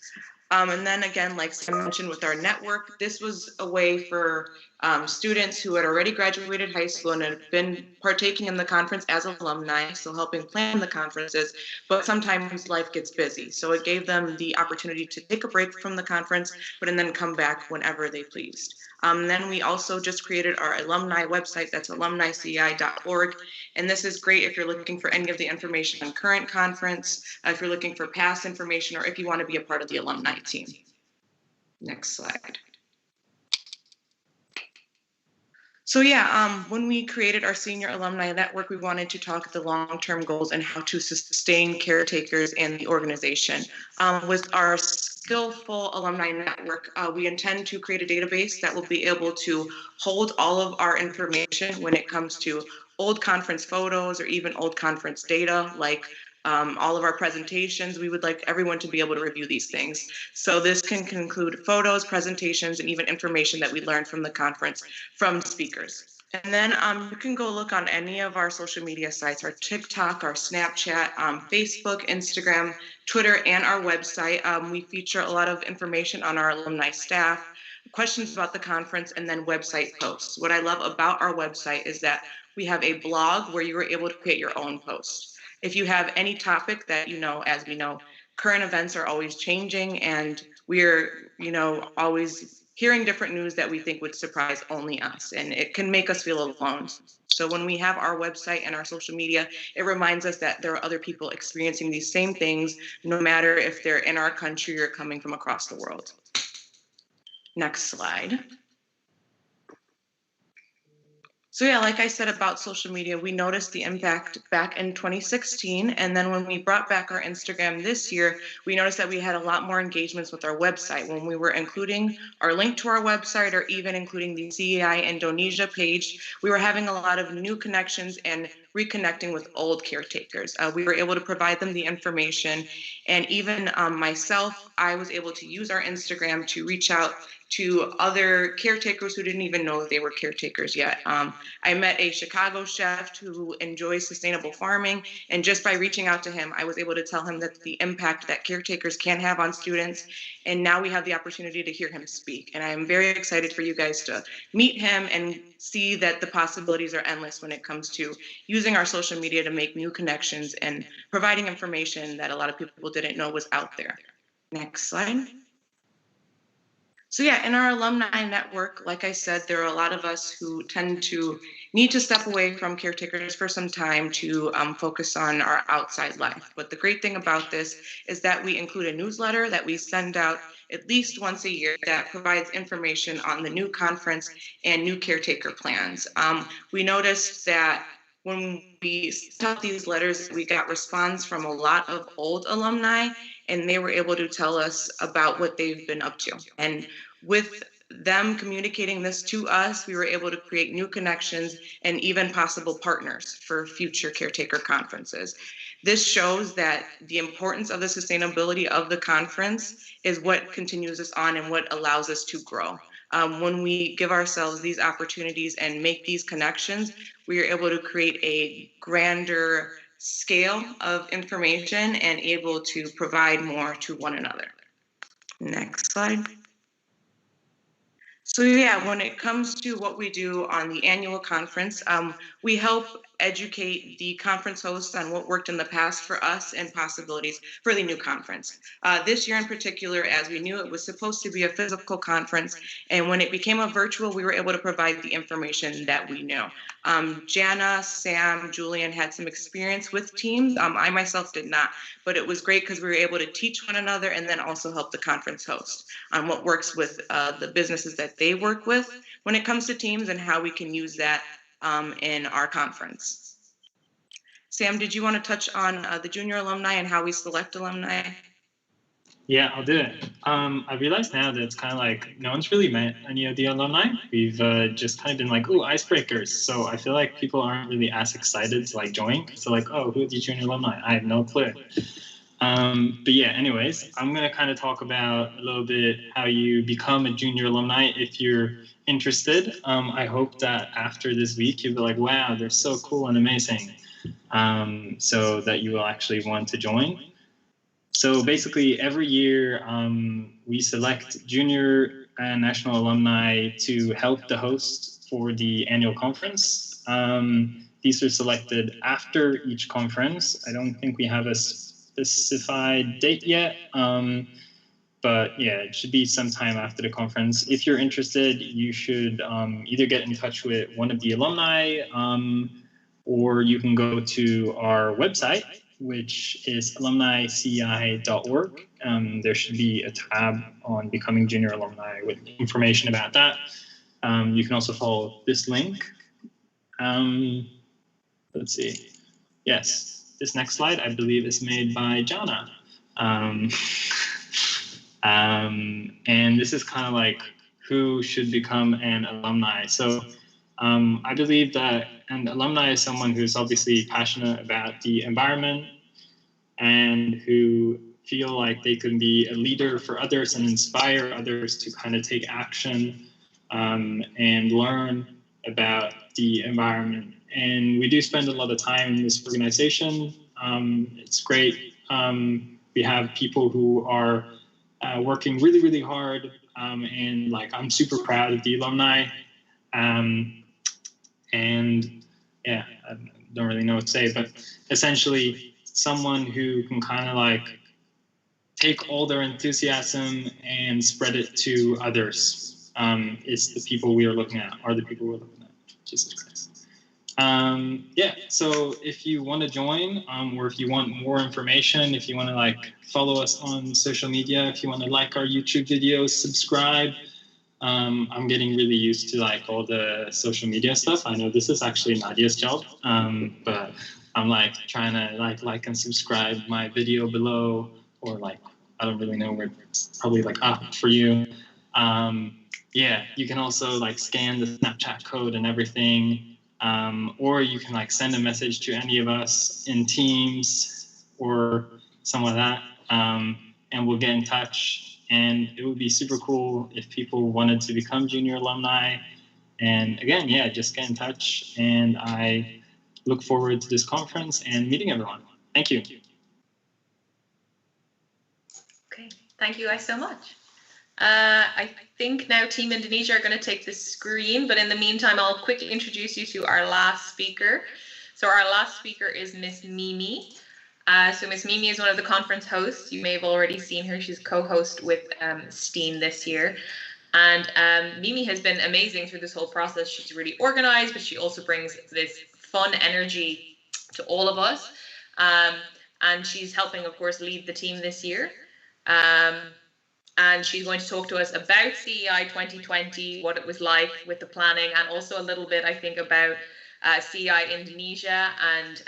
And then again, like Sam mentioned with our network, this was a way for students who had already graduated high school and had been partaking in the conference as alumni, so helping plan the conferences, but sometimes life gets busy. So it gave them the opportunity to take a break from the conference, but and then come back whenever they pleased. Then we also just created our alumni website, that's alumnicei.org. And this is great if you're looking for any of the information on current conference, if you're looking for past information, or if you want to be a part of the alumni team. Next slide. So yeah, when we created our senior alumni network, we wanted to talk the long-term goals and how to sustain caretakers and the organization. With our skillful alumni network, we intend to create a database that will be able to hold all of our information when it comes to old conference photos or even old conference data, like all of our presentations. We would like everyone to be able to review these things. So this can include photos, presentations, and even information that we learned from the conference from speakers. And then you can go look on any of our social media sites, our TikTok, our Snapchat, Facebook, Instagram, Twitter, and our website. We feature a lot of information on our alumni staff, questions about the conference, and then website posts. What I love about our website is that we have a blog where you are able to create your own post. If you have any topic that, as we know, current events are always changing, and we're, always hearing different news that we think would surprise only us, and it can make us feel alone. So when we have our website and our social media, it reminds us that there are other people experiencing these same things, no matter if they're in our country or coming from across the world. Next slide. So yeah, like I said about social media, we noticed the impact back in 2016. And then when we brought back our Instagram this year, we noticed that we had a lot more engagements with our website. When we were including our link to our website or even including the CEI Indonesia page, we were having a lot of new connections and reconnecting with old caretakers. We were able to provide them the information. And even myself, I was able to use our Instagram to reach out to other caretakers who didn't even know that they were caretakers yet. I met a Chicago chef who enjoys sustainable farming, and just by reaching out to him, I was able to tell him that the impact that caretakers can have on students, and now we have the opportunity to hear him speak. And I am very excited for you guys to meet him and see that the possibilities are endless when it comes to using our social media to make new connections and providing information that a lot of people didn't know was out there. Next slide. So yeah, in our alumni network, like I said, there are a lot of us who tend to need to step away from caretakers for some time to focus on our outside life. But the great thing about this is that we include a newsletter that we send out at least once a year that provides information on the new conference and new caretaker plans. We noticed that when we sent out these letters, we got response from a lot of old alumni, and they were able to tell us about what they've been up to. And with them communicating this to us, we were able to create new connections and even possible partners for future caretaker conferences. This shows that the importance of the sustainability of the conference is what continues us on and what allows us to grow. When we give ourselves these opportunities and make these connections, we are able to create a grander scale of information and able to provide more to one another. Next slide. So yeah, when it comes to what we do on the annual conference, we help educate the conference hosts on what worked in the past for us and possibilities for the new conference. This year in particular, as we knew it was supposed to be a physical conference, and when it became a virtual, we were able to provide the information that we knew. Jana, Sam, Julian had some experience with Teams. I myself did not, but it was great because we were able to teach one another and then also help the conference host on what works with the businesses that they work with when it comes to Teams and how we can use that in our conference. Sam, did you want to touch on the junior alumni and how we select alumni? Yeah, I'll do it. I realize now that it's kind of like no one's really met any of the alumni. We've just kind of been like, ooh, icebreakers. So I feel like people aren't really as excited to like join. So like, oh, who are the junior alumni? I have no clue. But yeah, anyways, I'm going to kind of talk about a little bit how you become a junior alumni if you're interested. I hope that after this week, you'll be like, wow, they're so cool and amazing. So that you will actually want to join. So basically, every year we select junior and national alumni to help the host for the annual conference. These are selected after each conference. I don't think we have a specified date yet, but yeah, it should be sometime after the conference. If you're interested, you should either get in touch with one of the alumni, or you can go to our website, which is alumnicei.org. There should be a tab on becoming junior alumni with information about that. You can also follow this link. Let's see. Yes, this next slide, I believe, is made by Jana. And this is kind of like who should become an alumni. So I believe that an alumni is someone who's obviously passionate about the environment and who feel like they can be a leader for others and inspire others to kind of take action and learn about the environment. And we do spend a lot of time in this organization. It's great. We have people who are working really, really hard. And like, I'm super proud of the alumni. And yeah, I don't really know what to say, but essentially someone who can kind of like take all their enthusiasm and spread it to others is the people we are looking at, are the people we're looking at. Jesus Christ. Yeah, so if you want to join, or if you want more information, if you want to like follow us on social media, if you want to like our YouTube videos, subscribe. I'm getting really used to like all the social media stuff. I know this is actually Nadia's job, but I'm like trying to like and subscribe my video below, or like, I don't really know where it's probably like up for you. Yeah, you can also like scan the Snapchat code and everything, or you can like send a message to any of us in Teams or something like that, and we'll get in touch. And it would be super cool if people wanted to become junior alumni. And again, yeah, just get in touch. And I look forward to this conference and meeting everyone. Thank you. Okay, thank you guys so much. I think now Team Indonesia are going to take the screen, but in the meantime, I'll quickly introduce you to our last speaker. So our last speaker is Miss Mimi. So Miss Mimi is one of the conference hosts. You may have already seen her. She's co-host with STEAM this year. And Mimi has been amazing through this whole process. She's really organized, but she also brings this fun energy to all of us. And she's helping, of course, lead the team this year. And she's going to talk to us about CEI 2020, what it was like with the planning, and also a little bit, I think, about CEI Indonesia and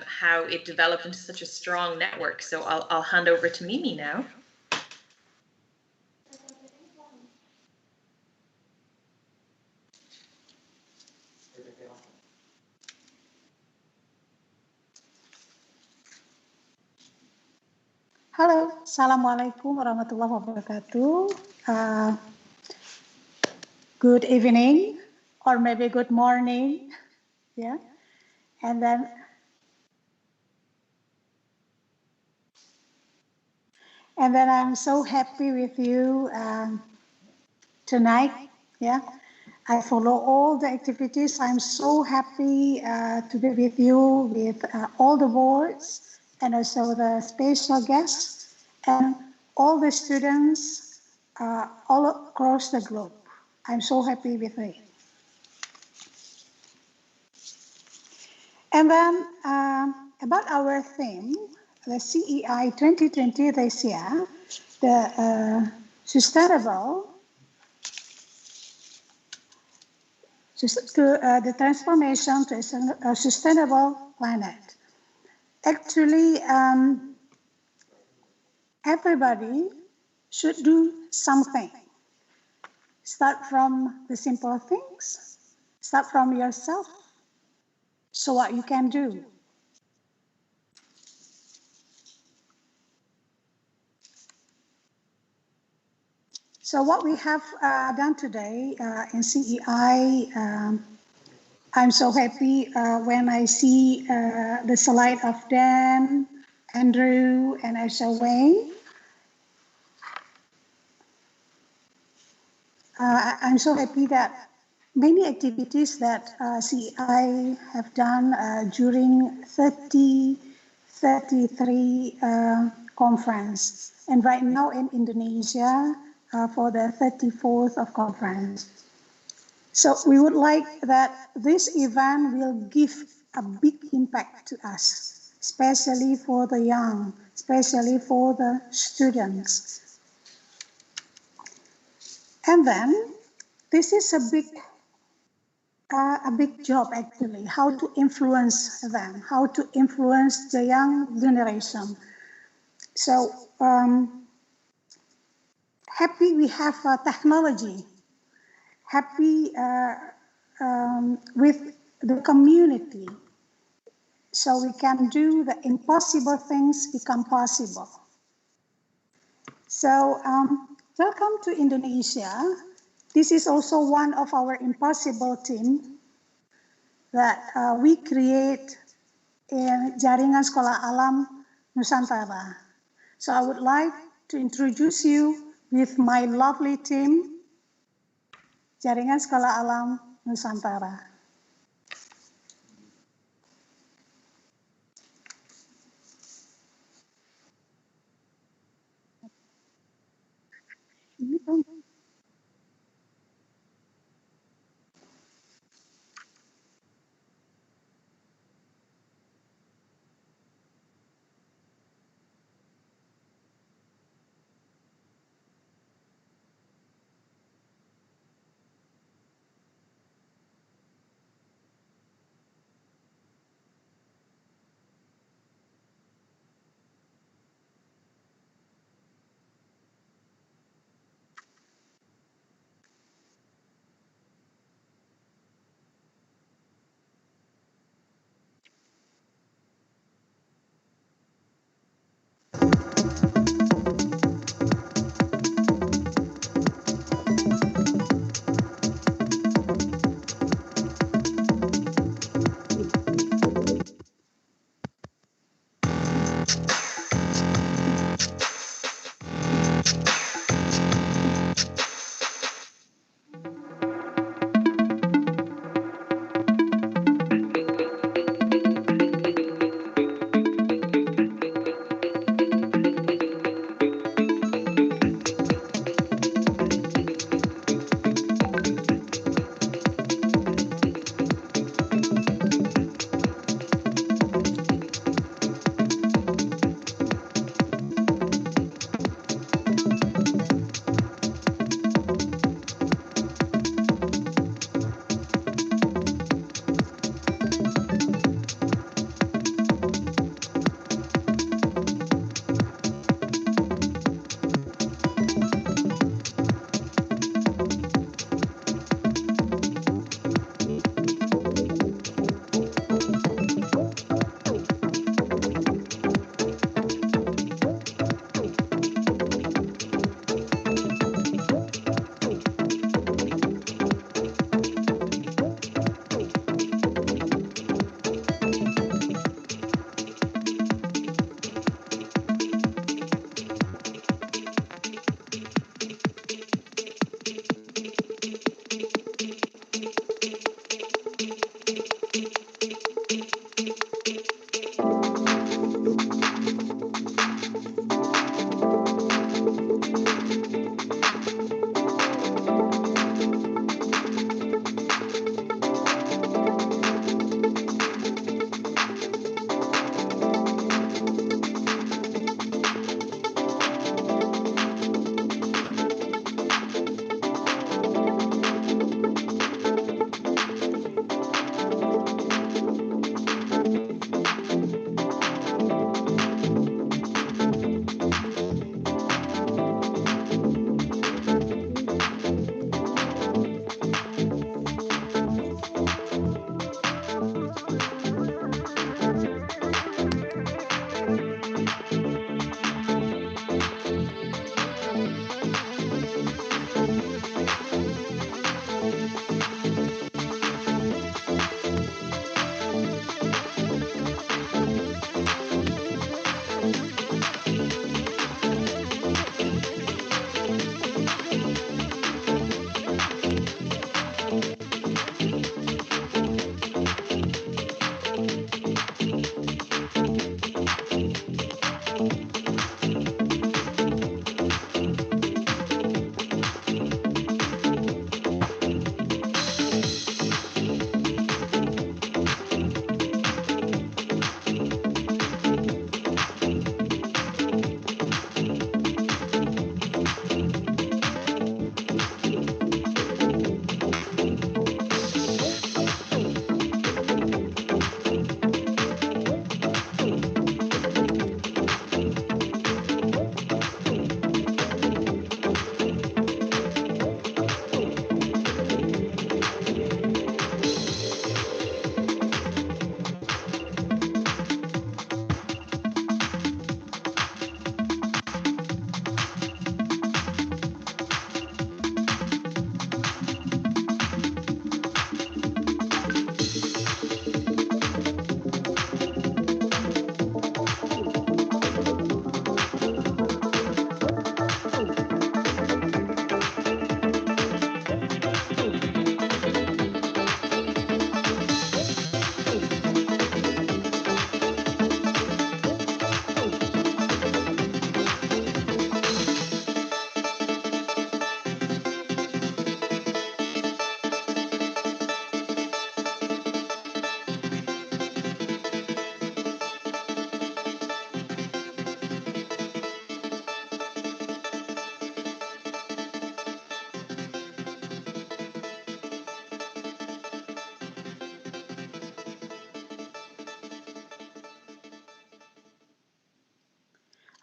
how it developed into such a strong network. So I'll hand over to Mimi now. Halo, Assalamualaikum warahmatullahi wabarakatuh. Good evening, or maybe good morning, yeah. And then I'm so happy with you tonight Yeah, I follow all the activities. I'm so happy to be with you, with all the boards, and also the special guests, and all the students all across the globe. I'm so happy with it. And then about our theme, the CEI 2020 this year, the sustainable, the transformation to a sustainable planet. Actually, everybody should do something. Start from the simple things. Start from yourself. So what you can do. So what we have done today in CEI, I'm so happy when I see the slide of Dan, Andrew, and also Wayne. I'm so happy that many activities that CEI have done during 33 conference, and right now in Indonesia for the 34th of conference. So we would like that this event will give a big impact to us, especially for the young, especially for the students. And then this is a big job actually, how to influence them, how to influence the young generation. So happy we have technology, happy with the community, so we can do the impossible things become possible. So welcome to Indonesia. This is also one of our impossible team that we create in Jaringan Sekolah Alam Nusantara. So I would like to introduce you with my lovely team, Jaringan Sekolah Alam Nusantara.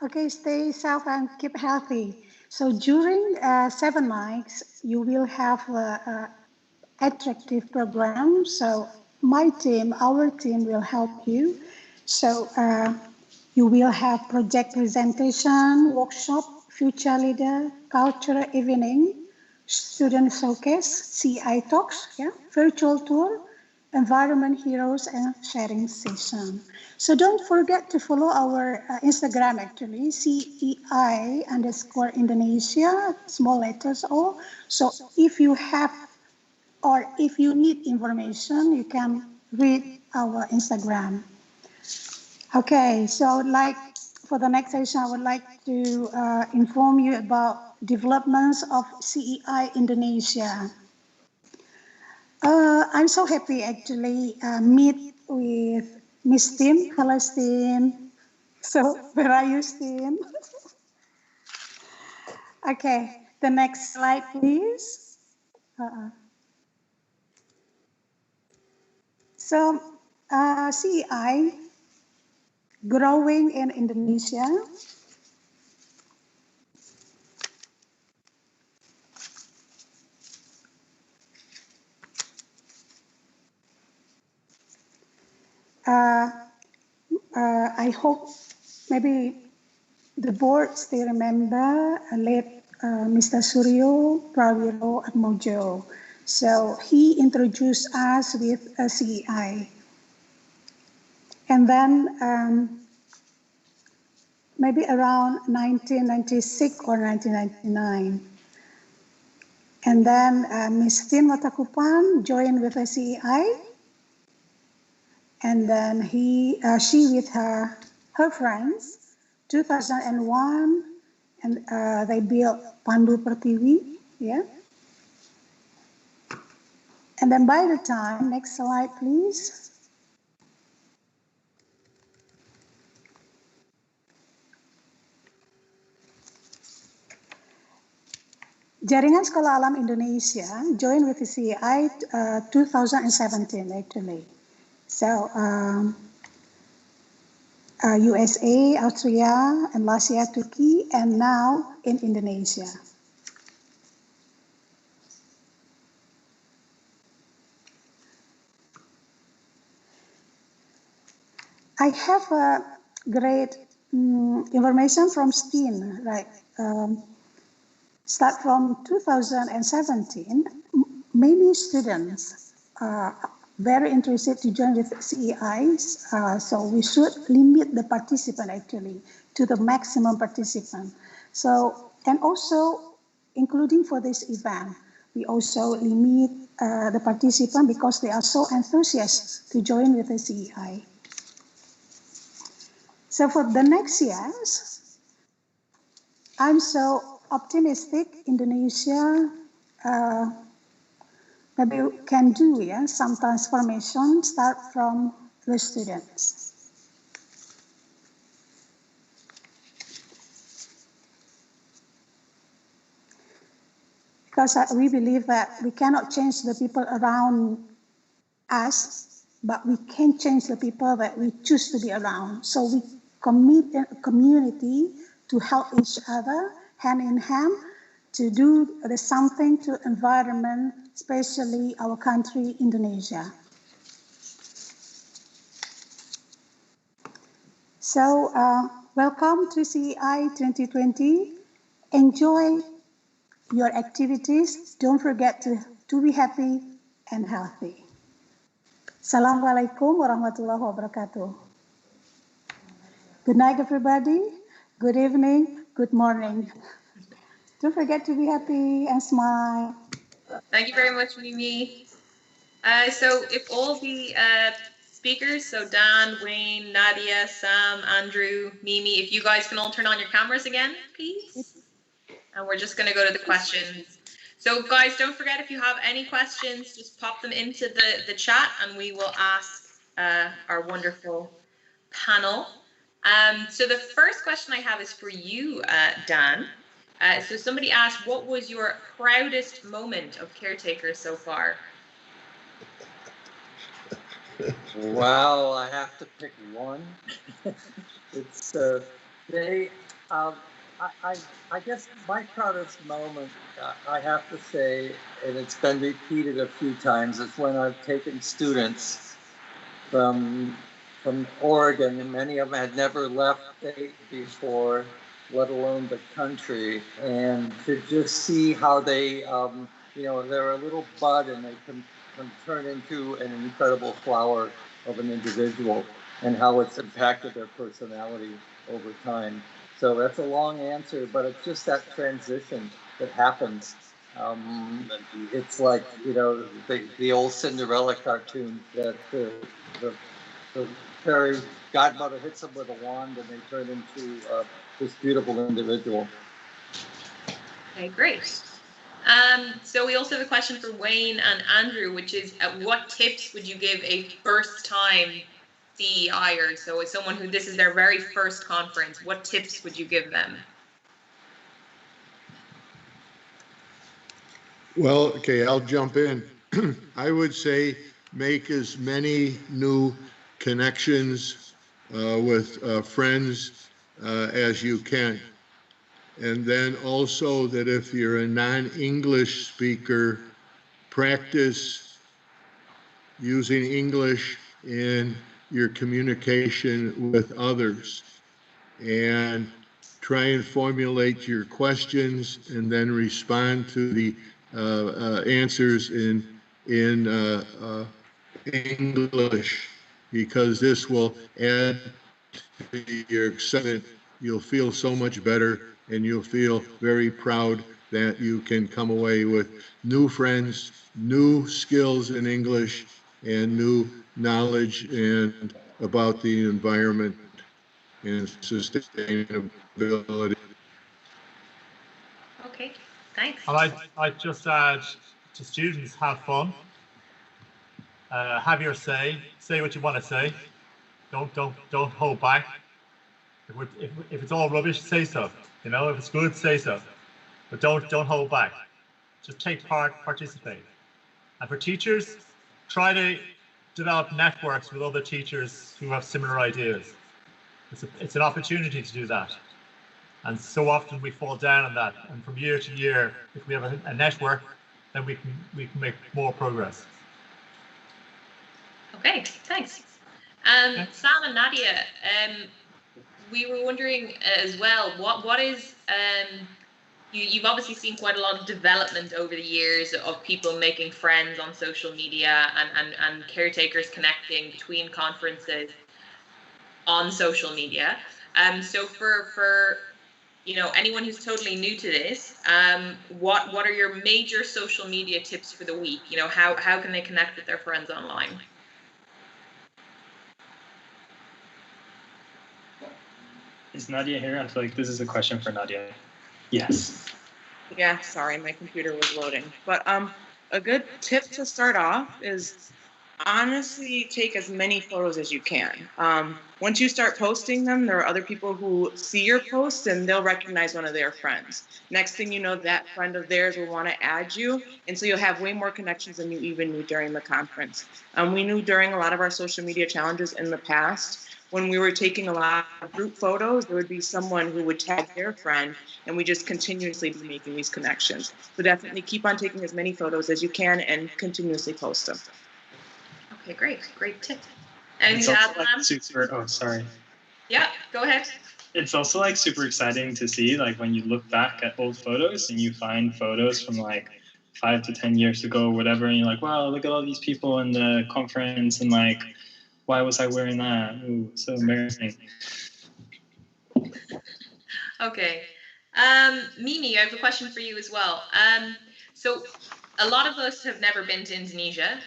Okay, stay safe and keep healthy. So during 7 nights, you will have attractive program. So my team, our team will help you. So you will have project presentation, workshop, future leader, cultural evening, student showcase, CI talks, yeah, virtual tour, environment heroes, and sharing session. So don't forget to follow our Instagram actually, CEI underscore Indonesia, small letters all. So if you have or if you need information, you can read our Instagram. Okay, so I would like, for the next session, I would like to inform you about developments of CEI Indonesia. I'm so happy actually meet with Miss Tim. Hello, Tim. So where are you, Tim? Okay, the next slide, please. So CEI growing in Indonesia. I hope maybe the board still remember late Mr. Suryo Prawiro Atmojo. So he introduced us with a CEI. And then maybe around 1996 or 1999. And then Ms. Tin Watakupan joined with a CEI. And then she with her friends, 2001, and they built Pandu Pertiwi, yeah. And then by the time, next slide, please. Jaringan Sekolah Alam Indonesia joined with the CEI 2017 actually. So USA, Austria, and last year Turkey, and now in Indonesia. I have a great information from STEAM, right? Start from 2017, many students are very interested to join with CEIs, so we should limit the participant actually to the maximum participant. So, and also including for this event, we also limit the participant because they are so enthusiastic to join with the CEI. So for the next years, I'm so optimistic Indonesia maybe can do some transformation start from the students. Because we believe that we cannot change the people around us, but we can change the people that we choose to be around. So we commit a community to help each other hand in hand to do something to environment, especially our country, Indonesia. So welcome to CEI 2020. Enjoy your activities. Don't forget to be happy and healthy. Assalamualaikum warahmatullahi wabarakatuh. Good night, everybody. Good evening. Good morning. Don't forget to be happy and smile. Thank you very much, Mimi. So if all the speakers, so Dan, Wayne, Nadia, Sam, Andrew, Mimi, if you guys can all turn on your cameras again, please. And we're just going to go to the questions. So guys, don't forget, if you have any questions, just pop them into the chat and we will ask our wonderful panel. So the first question I have is for you, Dan. So somebody asked, what was your proudest moment of Caretakers so far? Wow, I have to pick one. It's They, I guess my proudest moment, I have to say, and it's been repeated a few times, is when I've taken students from Oregon, and many of them had never left state before, let alone the country, and to just see how they, they're a little bud and they can turn into an incredible flower of an individual, and how it's impacted their personality over time. So that's a long answer, but it's just that transition that happens. It's like, the old Cinderella cartoon that the fairy godmother hits them with a wand and they turn into this beautiful individual. Okay, great. So we also have a question for Wayne and Andrew, which is, what tips would you give a first-time Cei Our? So as someone who this is their very first conference, what tips would you give them? Well, okay, I'll jump in. I would say make as many new connections with friends as you can. And then also that if you're a non-English speaker, practice using English in your communication with others, and try and formulate your questions and then respond to the answers in English, because this will add to your excitement. You'll feel so much better, and you'll feel very proud that you can come away with new friends, new skills in English, and new knowledge and about the environment and sustainability. Okay, thanks. And I'd just add to students, have fun. Have your say what you want to say. Don't hold back. If it's all rubbish, say so. If it's good, say so. But don't hold back. Just take part, participate. And for teachers, try to develop networks with other teachers who have similar ideas. It's an opportunity to do that. And so often we fall down on that. And from year to year, if we have a network, then we can make more progress. Okay, thanks. Sam and Nadia, we were wondering as well, what is you've obviously seen quite a lot of development over the years of people making friends on social media and caretakers connecting between conferences on social media. So for anyone who's totally new to this, what are your major social media tips for the week? How can they connect with their friends online? Is Nadia here? I feel like this is a question for Nadia. Yes. Yeah, sorry, my computer was loading. But a good tip to start off is honestly take as many photos as you can. Once you start posting them, there are other people who see your posts and they'll recognize one of their friends. Next thing you know, that friend of theirs will want to add you, and so you'll have way more connections than you even knew during the conference. We knew during a lot of our social media challenges in the past, when we were taking a lot of group photos, there would be someone who would tag their friend, and we just continuously be making these connections. So definitely keep on taking as many photos as you can and continuously post them. Okay, great tip. It's also like super, oh, sorry. Yeah, go ahead. It's also like super exciting to see, like when you look back at old photos and you find photos from like 5 to 10 years ago or whatever, and you're like, wow, look at all these people in the conference, and like, why was I wearing that? Ooh, so embarrassing. Okay. Mimi, I have a question for you as well. So a lot of us have never been to Indonesia,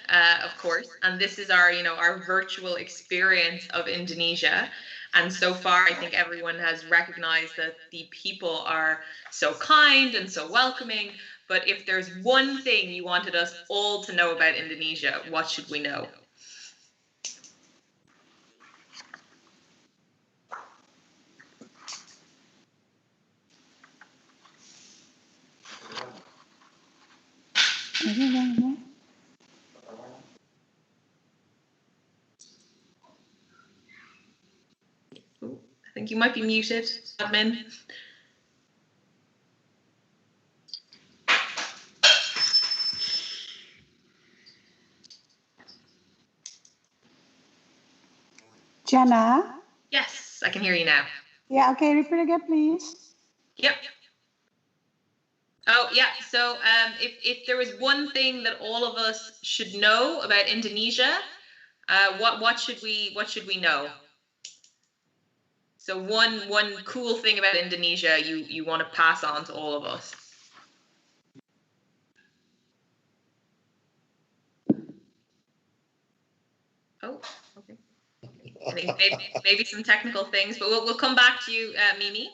of course, and this is our virtual experience of Indonesia. And so far, I think everyone has recognized that the people are so kind and so welcoming. But if there's one thing you wanted us all to know about Indonesia, what should we know? I think think you might be muted, admin. Jana? Yes, I can hear you now. Yeah, okay, repeat again, please. Yep. Oh, yeah. So if there was one thing that all of us should know about Indonesia, what should we know? So one cool thing about Indonesia you want to pass on to all of us. Oh, okay. I think maybe some technical things, but we'll come back to you, Mimi.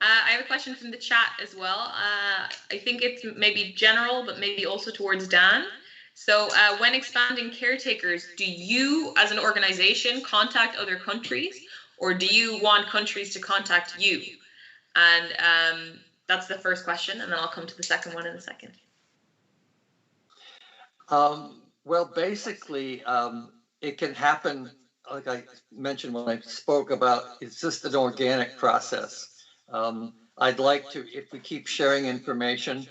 I have a question from the chat as well. I think it's maybe general, but maybe also towards Dan. So when expanding Caretakers, do you as an organization contact other countries, or do you want countries to contact you? And that's the first question, and then I'll come to the second one in a second. Well, basically, it can happen, like I mentioned when I spoke about, it's just an organic process. I'd like to, if we keep sharing information,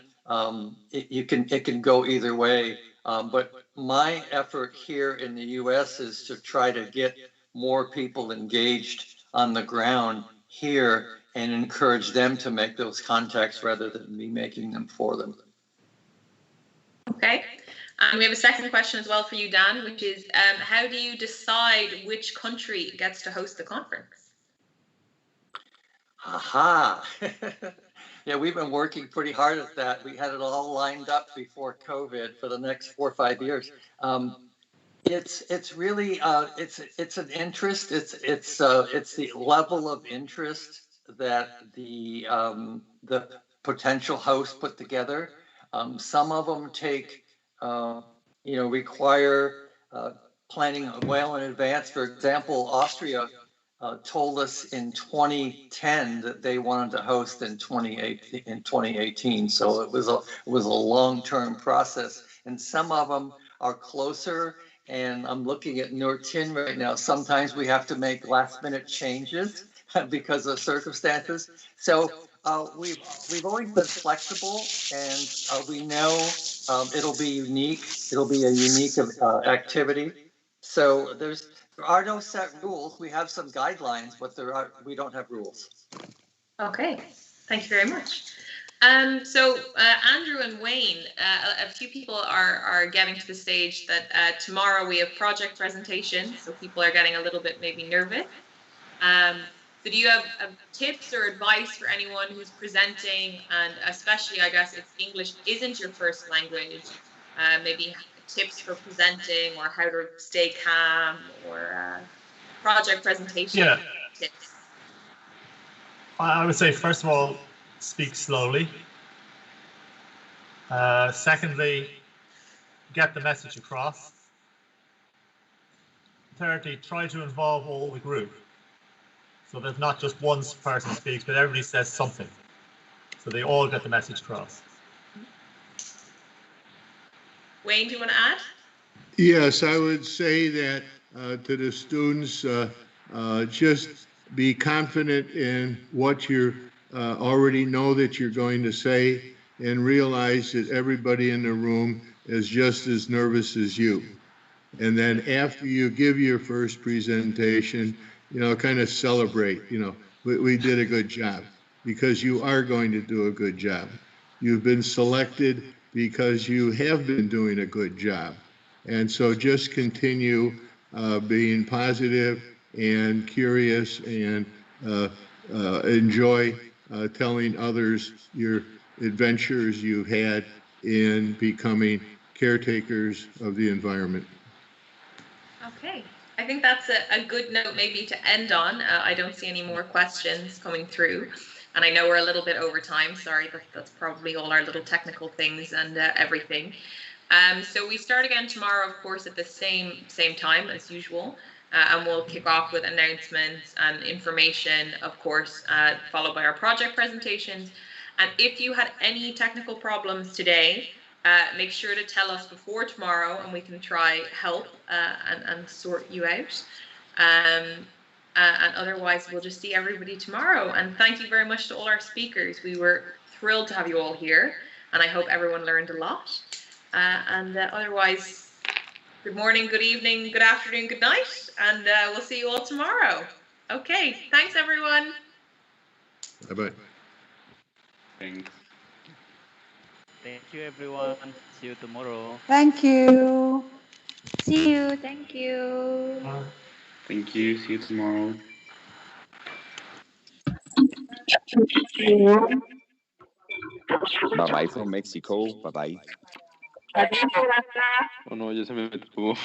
it can go either way. But my effort here in the US is to try to get more people engaged on the ground here and encourage them to make those contacts rather than me making them for them. Okay. We have a second question as well for you, Dan, which is how do you decide which country gets to host the conference? Aha. Yeah, we've been working pretty hard at that. We had it all lined up before COVID for the next 4 or 5 years. It's really it's an interest. It's the level of interest that the potential hosts put together. Some of them take require planning well in advance. For example, Austria told us in 2010 that they wanted to host in 2018. So it was a long-term process, and some of them are closer. And I'm looking at Nortin right now. Sometimes we have to make last-minute changes because of circumstances. So we've always been flexible, and we know it'll be unique. It'll be a unique activity. So there are no set rules. We have some guidelines, but we don't have rules. Okay, thank you very much. So Andrew and Wayne, a few people are getting to the stage that tomorrow we have project presentations, so people are getting a little bit maybe nervous. So do you have tips or advice for anyone who's presenting, and especially I guess if English isn't your first language, maybe tips for presenting or how to stay calm or project presentation tips? I would say, first of all, speak slowly. Secondly, get the message across. Thirdly, try to involve all the group. So that not just one person speaks, but everybody says something. So they all get the message across. Wayne, do you want to add? Yes, I would say that to the students, just be confident in what you already know that you're going to say, and realize that everybody in the room is just as nervous as you. And then after you give your first presentation, kind of celebrate, we did a good job, because you are going to do a good job. You've been selected because you have been doing a good job. And so just continue being positive and curious, and enjoy telling others your adventures you had in becoming caretakers of the environment. Okay, I think that's a good note maybe to end on. I don't see any more questions coming through, and I know we're a little bit over time. Sorry, that's probably all our little technical things and everything. So we start again tomorrow, of course, at the same time as usual, and we'll kick off with announcements and information, of course, followed by our project presentations. And if you had any technical problems today, make sure to tell us before tomorrow, and we can try help and sort you out. And otherwise, we'll just see everybody tomorrow. And thank you very much to all our speakers. We were thrilled to have you all here, and I hope everyone learned a lot. Otherwise, good morning, good evening, good afternoon, good night, and we'll see you all tomorrow. Okay, thanks everyone. Bye-bye. Thanks. Thank you, everyone. See you tomorrow. Thank you. See you. Thank you. Thank you. See you tomorrow. Bye-bye from Mexico. Bye-bye. Oh no, ya se me detuvo.